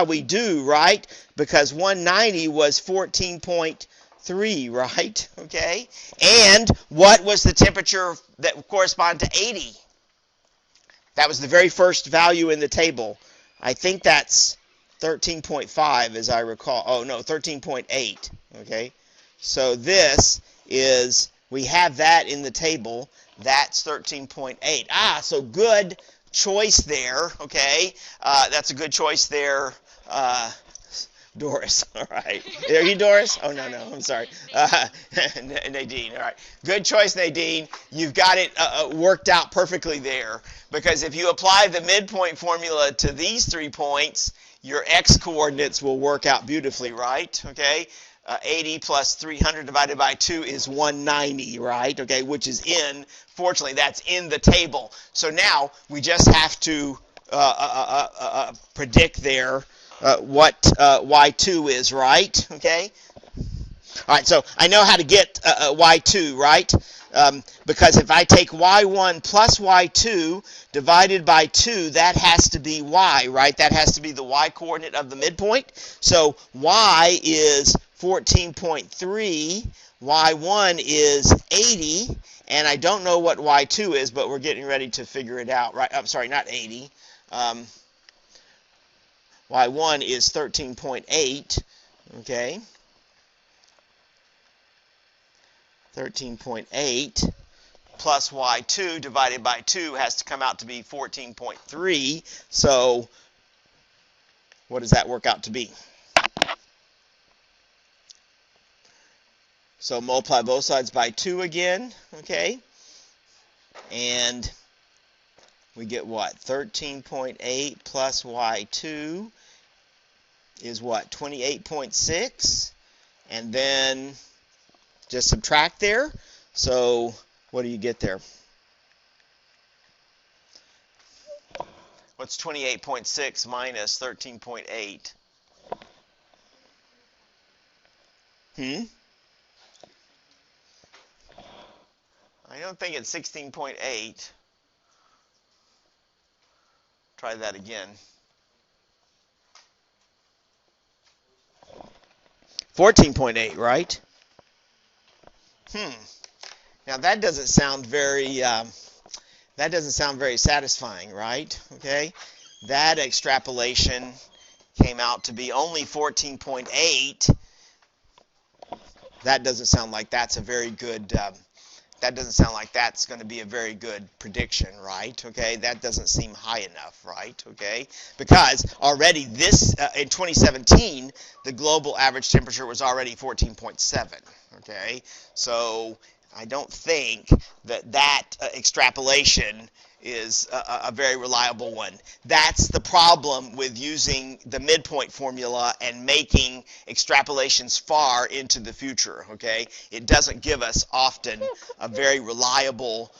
we do, right? Because 190 was 14.3, right? Okay? And what was the temperature that corresponded to 80? That was the very first value in the table. I think that's 13.5 as I recall. Oh, no, 13.8, okay? So this is, we have that in the table. That's 13.8. So good choice there, okay? That's a good choice there, Doris. All right. Are you Doris? Oh, no, I'm sorry. Nadine, all right. Good choice, Nadine. You've got it worked out perfectly there, because if you apply the midpoint formula to these 3 points, your x coordinates will work out beautifully, right? Okay? 80 plus 300 divided by 2 is 190, right? Okay, which is fortunately, that's in the table. So now we just have to predict there what y2 is, right? Okay? All right, so I know how to get y2, right? Because if I take y1 plus y2 divided by 2, that has to be y, right? That has to be the y coordinate of the midpoint. So y is 14.3, y1 is 80, and I don't know what y2 is, but we're getting ready to figure it out, right? I'm sorry, not 80. Y1 is 13.8, okay? 13.8 plus y2 divided by 2 has to come out to be 14.3. So what does that work out to be? So multiply both sides by 2 again, okay? And we get what? 13.8 plus y2 is what? 28.6. And then just subtract there. So what do you get there? What's 28.6 minus 13.8? I don't think it's 16.8. Try that again. 14.8, right? Now that doesn't sound very satisfying, right? Okay, that extrapolation came out to be only 14.8. That doesn't sound like that's a very good. That doesn't sound like that's going to be a very good prediction, right? Okay, that doesn't seem high enough, right? Okay, because already this in 2017, the global average temperature was already 14.7. Okay, so I don't think that extrapolation is a very reliable one. That's the problem with using the midpoint formula and making extrapolations far into the future, okay? It doesn't give us often a very reliable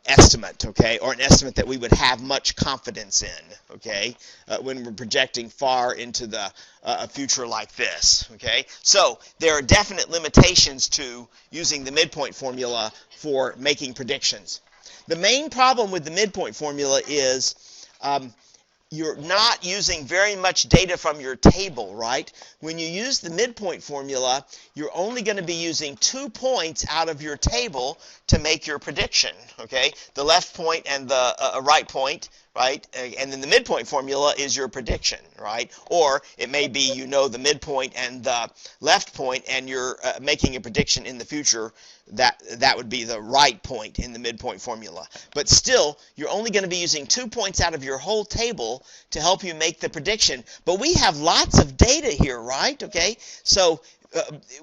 estimate, okay, or an estimate that we would have much confidence in, okay, when we're projecting far into the future like this, okay? So there are definite limitations to using the midpoint formula for making predictions. The main problem with the midpoint formula is you're not using very much data from your table, right? When you use the midpoint formula, you're only going to be using 2 points out of your table to make your prediction, okay? The left point and the right point, right? And then the midpoint formula is your prediction, right? Or it may be you know the midpoint and the left point and you're making a prediction in the future. That would be the right point in the midpoint formula. But still, you're only going to be using 2 points out of your whole table to help you make the prediction. But we have lots of data here, right? Okay, so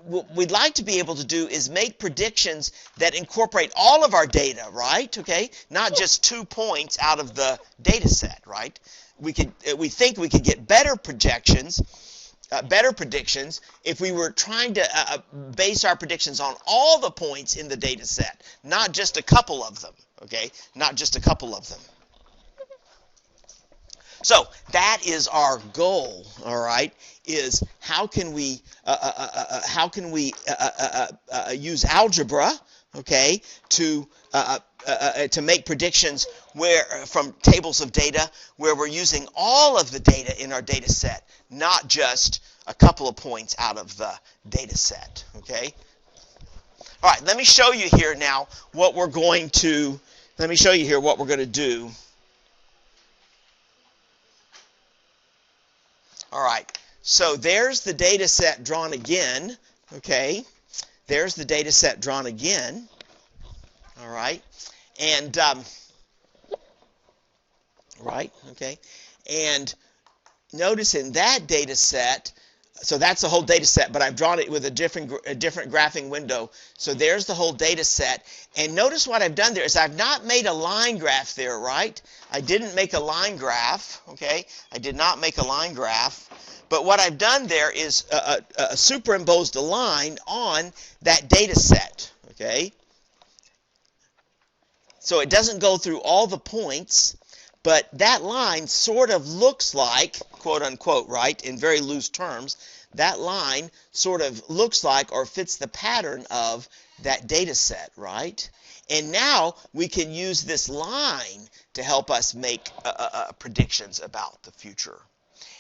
what we'd like to be able to do is make predictions that incorporate all of our data, right? Okay, not just 2 points out of the data set, right? We think we could get better predictions if we were trying to base our predictions on all the points in the data set, not just a couple of them, okay? Not just a couple of them. So that is our goal, all right, is how can we use algebra, okay, to make predictions from tables of data where we're using all of the data in our data set, not just a couple of points out of the data set, okay? All right, let me show you here now what we're going to do. All right, so there's the data set drawn again, okay? There's the data set drawn again, all right? And, right, okay? And notice in that data set, so that's the whole data set, but I've drawn it with a different graphing window. So there's the whole data set. And notice what I've done there is I've not made a line graph there, right? I didn't make a line graph, okay? I did not make a line graph. But what I've done there is superimposed a line on that data set, okay? So it doesn't go through all the points, but that line sort of looks like, quote unquote, right, in very loose terms, that line sort of looks like or fits the pattern of that data set, right? And now we can use this line to help us make predictions about the future.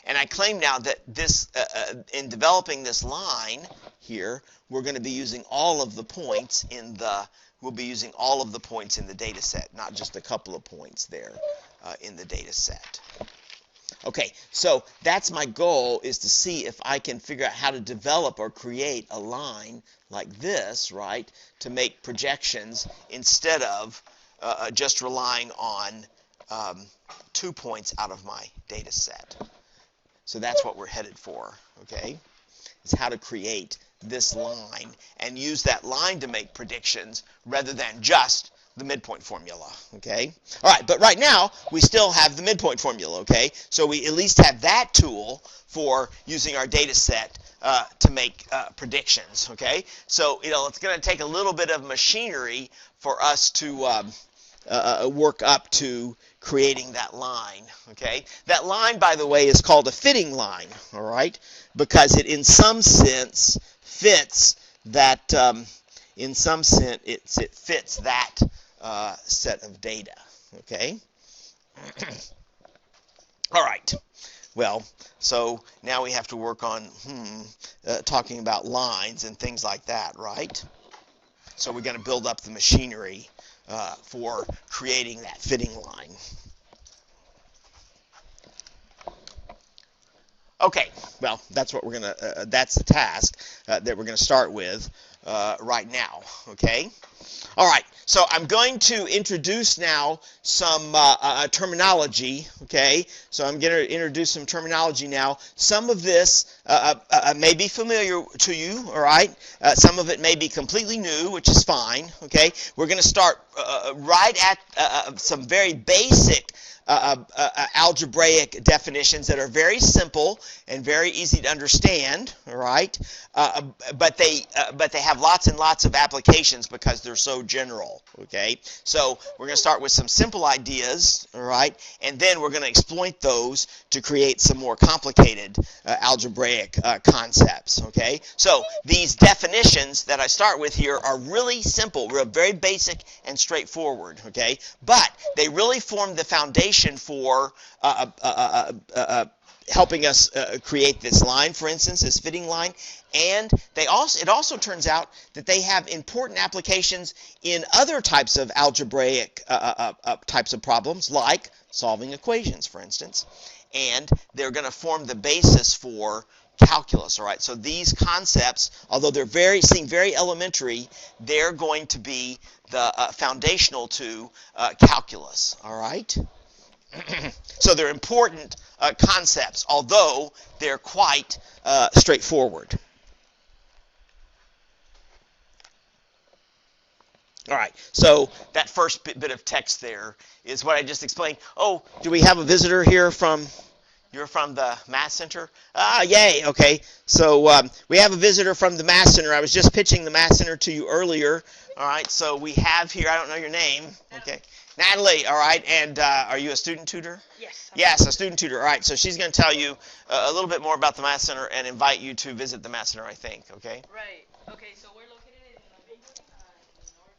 And I claim now that this, in developing this line here, we're going to be using all of the points in the data set, not just a couple of points there in the data set. Okay, so that's my goal, is to see if I can figure out how to develop or create a line like this, right, to make projections instead of just relying on 2 points out of my data set. So that's what we're headed for, okay, is how to create this line and use that line to make predictions rather than just the midpoint formula, okay? All right, but right now, we still have the midpoint formula, okay? So we at least have that tool for using our data set to make predictions, okay? So, it's going to take a little bit of machinery for us to work up to creating that line, okay? That line, by the way, is called a fitting line, all right? Because it, in some sense, fits that, in some sense, it fits that set of data, okay? All right. Well, so now we have to work on talking about lines and things like that, right? So we're going to build up the machinery for creating that fitting line. Okay, well, that's what we're going to, that's the task that we're going to start with right now, okay? All right, so I'm going to introduce now some terminology, okay? So I'm going to introduce some terminology now. Some of this may be familiar to you, all right? Some of it may be completely new, which is fine, okay? We're going to start right at some very basic algebraic definitions that are very simple and very easy to understand, all right? But they have lots and lots of applications because they're so general, okay? So we're going to start with some simple ideas, all right? And then we're going to exploit those to create some more complicated algebraic concepts, okay? So these definitions that I start with here are really simple, very basic and straightforward, okay? But they really form the foundation for helping us create this line, for instance, this fitting line. And it also turns out that they have important applications in other types of algebraic types of problems, like solving equations, for instance. And they're going to form the basis for calculus, all right? So these concepts, although they seem very elementary, they're going to be the foundational to calculus, all right? So they're important concepts, although they're quite straightforward. All right, so that first bit of text there is what I just explained. Oh, do we have a visitor here you're from the Math Center? Ah, yay, okay. So we have a visitor from the Math Center. I was just pitching the Math Center to you earlier. All right, so we have here, I don't know your name. Okay. Natalie, all right, and are you a student tutor? Yes. Yes, a student tutor. All right, so she's going to tell you a little bit more about the Math Center and invite you to visit the Math Center, I think, okay? Right. Okay, so we're located in North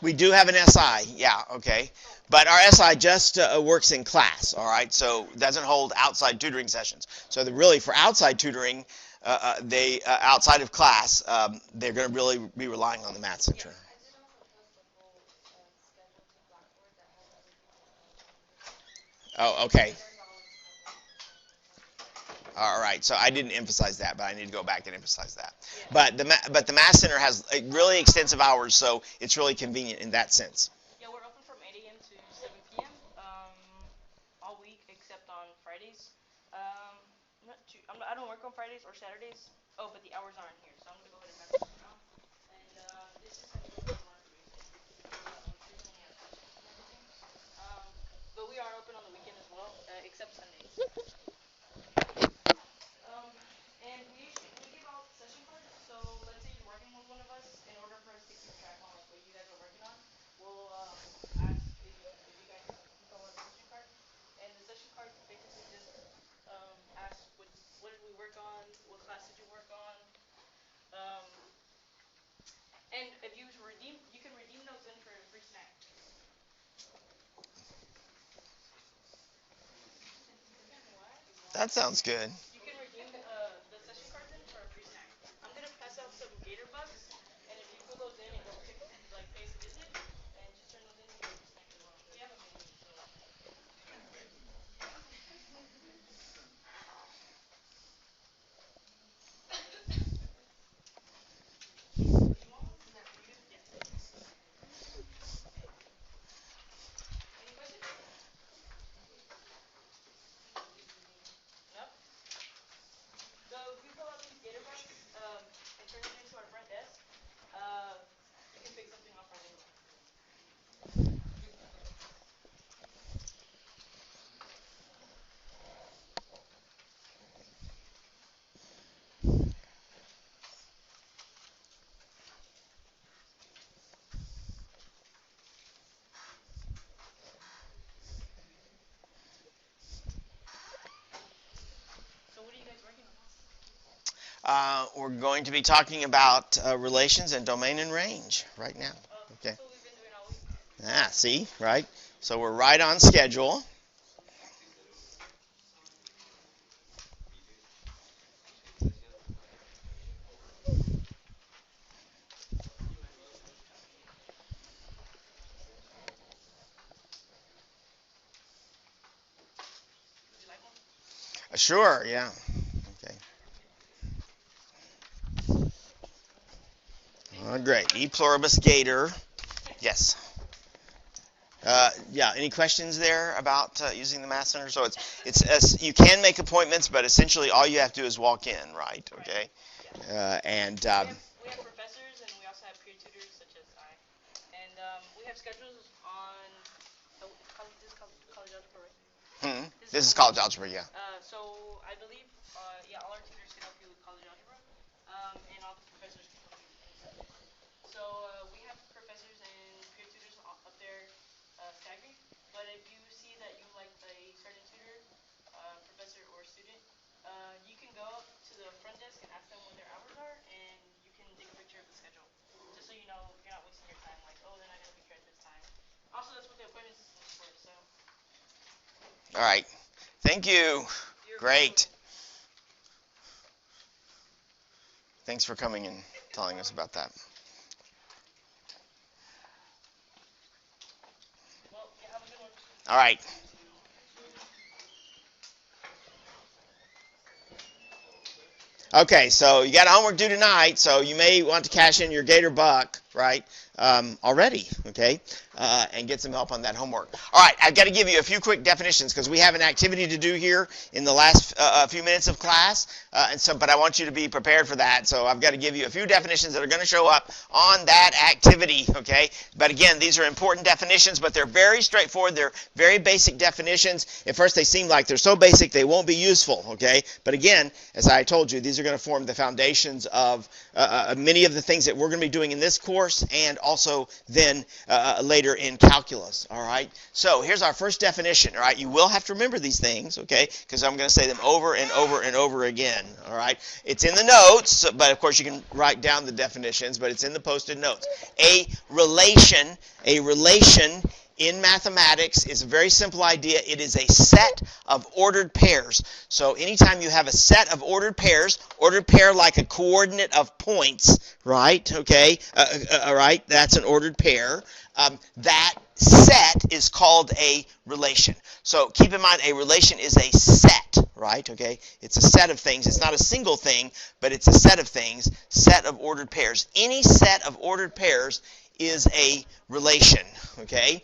We do have an SI, yeah, okay. But our SI just works in class, all right? So doesn't hold outside tutoring sessions. So really for outside tutoring, they outside of class, they're going to really be relying on the math center. I did also post a whole schedule to Blackboard that has everything on the calendar. Oh, okay. There's always scheduled sessions on the schedule. All right, so I didn't emphasize that, but I need to go back and emphasize that. Yeah. But the Math Center has really extensive hours, so it's really convenient in that sense. Yeah, we're open from 8 a.m. to 7 p.m. All week except on Fridays. I don't work on Fridays or Saturdays. Oh, but the hours aren't here, so I'm gonna go ahead and map this out. And this is gonna go for more information. This only has questions and everything. But we are open on the weekend as well, except Sundays. And we give out session cards. So let's say you're working with one of us. In order for us to keep track on like what you guys are working on, we'll ask if you guys can fill out a session card. And the session card basically just asks what did we work on, what class did you work on, and if you can redeem those in for a free snack. That sounds good. You can redeem the session cards in for a free snack. I'm gonna pass out some Gator Bucks, and if you fill those in and go pay a visit, and just turn those in, you get a free snack as well. We have a menu, so. You want one? No. You good? Yeah. Any questions? No? So if you fill out these Gator Bucks and turn it into our front desk, you can pick something off our menu. So what are you guys working on? We're going to be talking about relations and domain and range right now. Okay. That's what we've been doing all week. Ah, see, right? So we're right on schedule. Would you like one? Sure, yeah. Okay. Great. E pluribus gator. Yes. Yeah. Any questions there about using the Math Center? So it's you can make appointments, but essentially all you have to do is walk in, right? Okay. And We have professors and we also have peer tutors such as I. And we have schedules on this is college algebra, right? this is college algebra, yeah. So I believe all our tutors can help you with college algebra, and all the professors can help you with any subject. So we have professors and peer tutors up there staggered. But if you see that you like a certain tutor, professor, or student, you can go up to the front desk and ask them what their hours are, and you can take a picture of the schedule, just so you know you're not wasting your time. Like, oh, they're not gonna be here at this time. Also, that's what the appointment system is for. So. All right. Thank you. Great. Thanks for coming and telling us about that. Well, yeah, have a good one. All right. Okay, so you got homework due tonight, so you may want to cash in your Gator Buck, right, already, okay, and get some help on that homework. All right, I've got to give you a few quick definitions because we have an activity to do here in the last few minutes of class, but I want you to be prepared for that, so I've got to give you a few definitions that are going to show up on that activity, okay? But again, these are important definitions, but they're very straightforward. They're very basic definitions. At first, they seem like they're so basic they won't be useful, okay? But again, as I told you, these are going to form the foundations of many of the things that we're going to be doing in this course. course, and also then later in calculus. All right. So here's our first definition. All right. You will have to remember these things, okay? Because I'm going to say them over and over and over again. All right. It's in the notes, but of course you can write down the definitions, but it's in the posted notes. A relation in mathematics is a very simple idea. It is a set of ordered pairs. So anytime you have a set of ordered pairs, ordered pair like a coordinate of points, right? Okay, all right, that's an ordered pair. That set is called a relation. So keep in mind, a relation is a set, right? Okay, it's a set of things. It's not a single thing, but it's a set of things, set of ordered pairs. Any set of ordered pairs is a relation, okay?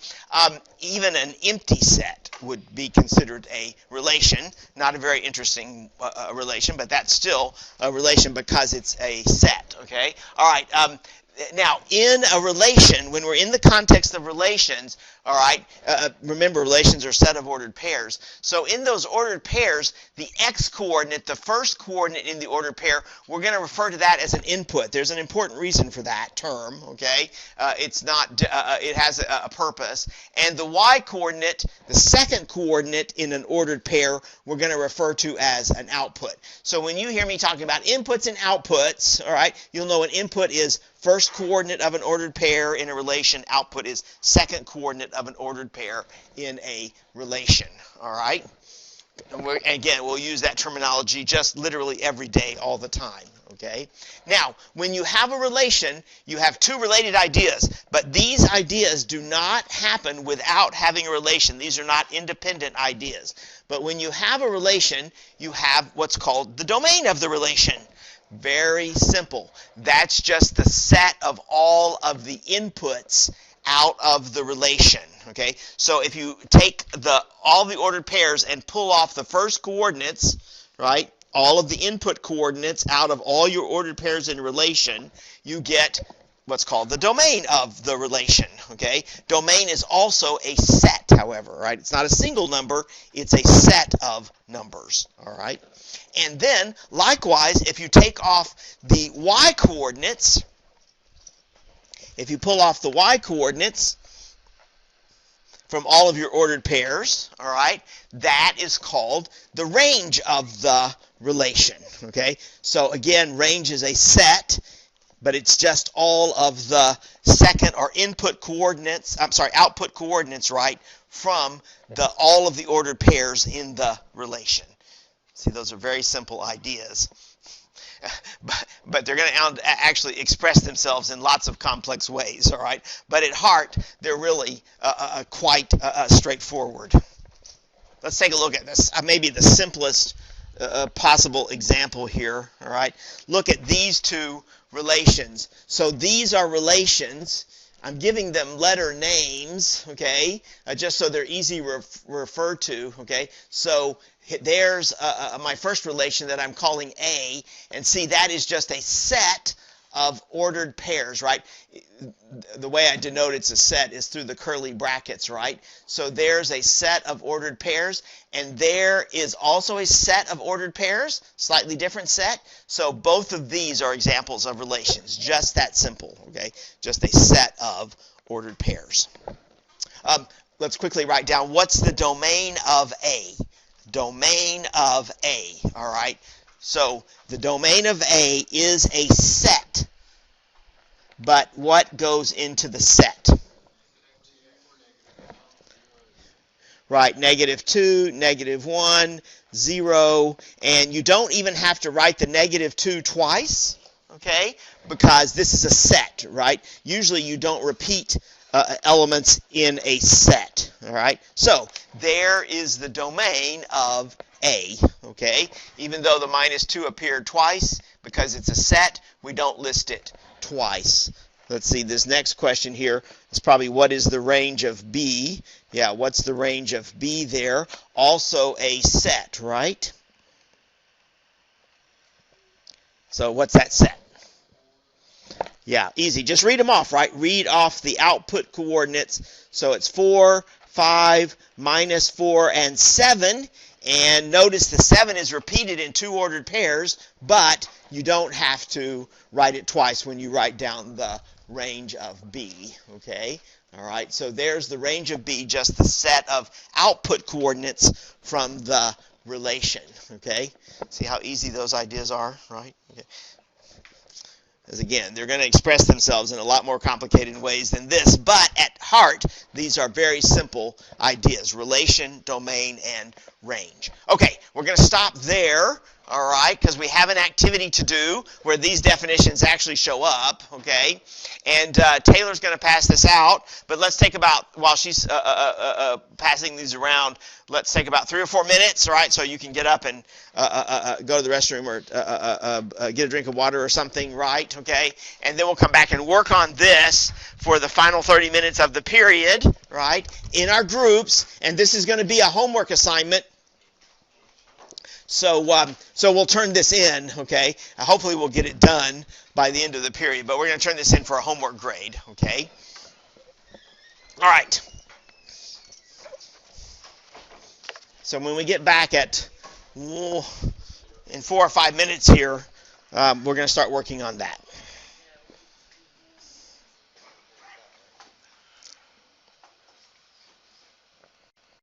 Even an empty set would be considered a relation. Not a very interesting relation, but that's still a relation because it's a set, okay? All right, now, in a relation, when we're in the context of relations, all right, remember relations are a set of ordered pairs. So in those ordered pairs, the x-coordinate, the first coordinate in the ordered pair, we're going to refer to that as an input. There's an important reason for that term, okay? It's not, it has a purpose. And the y-coordinate, the second coordinate in an ordered pair, we're going to refer to as an output. So when you hear me talking about inputs and outputs, all right, you'll know an input is first coordinate of an ordered pair in a relation. Output is second coordinate of an ordered pair in a relation. All right? And again, we'll use that terminology just literally every day, all the time. Okay? Now, when you have a relation, you have two related ideas. But these ideas do not happen without having a relation. These are not independent ideas. But when you have a relation, you have what's called the domain of the relation. Very simple. That's just the set of all of the inputs out of the relation. Okay? So if you take all the ordered pairs and pull off the first coordinates, right? All of the input coordinates out of all your ordered pairs in relation, you get what's called the domain of the relation. Okay? Domain is also a set, however, right? It's not a single number, it's a set of numbers. All right? And then, likewise, if you take off the y-coordinates, if you pull off the y-coordinates from all of your ordered pairs, all right, that is called the range of the relation, okay? So, again, range is a set, but it's just all of the second or output coordinates, right, from all of the ordered pairs in the relation. See, those are very simple ideas, but they're going to actually express themselves in lots of complex ways, all right? But at heart, they're really quite straightforward. Let's take a look at this. Maybe the simplest possible example here, all right? Look at these two relations. So these are relations. I'm giving them letter names, okay, just so they're easy refer to, okay? So there's my first relation that I'm calling A, and see, that is just a set of ordered pairs, right? The way I denote it's a set is through the curly brackets, right? So there's a set of ordered pairs, and there is also a set of ordered pairs, slightly different set. So both of these are examples of relations, just that simple, okay? Just a set of ordered pairs. Let's quickly write down what's the domain of A. Domain of A, all right? So the domain of A is a set, but what goes into the set? Right, -2, -1, 0, and you don't even have to write the -2 twice, okay? Because this is a set, right? Usually you don't repeat elements in a set, all right? So there is the domain of A, okay? Even though the -2 appeared twice, because it's a set, we don't list it twice. Let's see, this next question here is probably what is the range of B? Yeah, what's the range of B there? Also a set, right? So what's that set? Yeah, easy. Just read them off, right? Read off the output coordinates. So it's 4, 5, -4, and 7. And notice the 7 is repeated in two ordered pairs, but you don't have to write it twice when you write down the range of B, okay? All right, so there's the range of B, just the set of output coordinates from the relation, okay? See how easy those ideas are, right? Okay. As again, they're going to express themselves in a lot more complicated ways than this, but at heart, these are very simple ideas: relation, domain, and range. Okay, we're going to stop there, all right, because we have an activity to do where these definitions actually show up, okay? And Taylor's going to pass this out, but let's take about, while she's passing these around, let's take about 3 or 4 minutes, all right, so you can get up and go to the restroom or get a drink of water or something, right, okay? And then we'll come back and work on this for the final 30 minutes of the period, right, in our groups, and this is going to be a homework assignment. So we'll turn this in, okay? Hopefully we'll get it done by the end of the period, but we're going to turn this in for a homework grade, okay? All right. So when we get back in 4 or 5 minutes here, we're going to start working on that.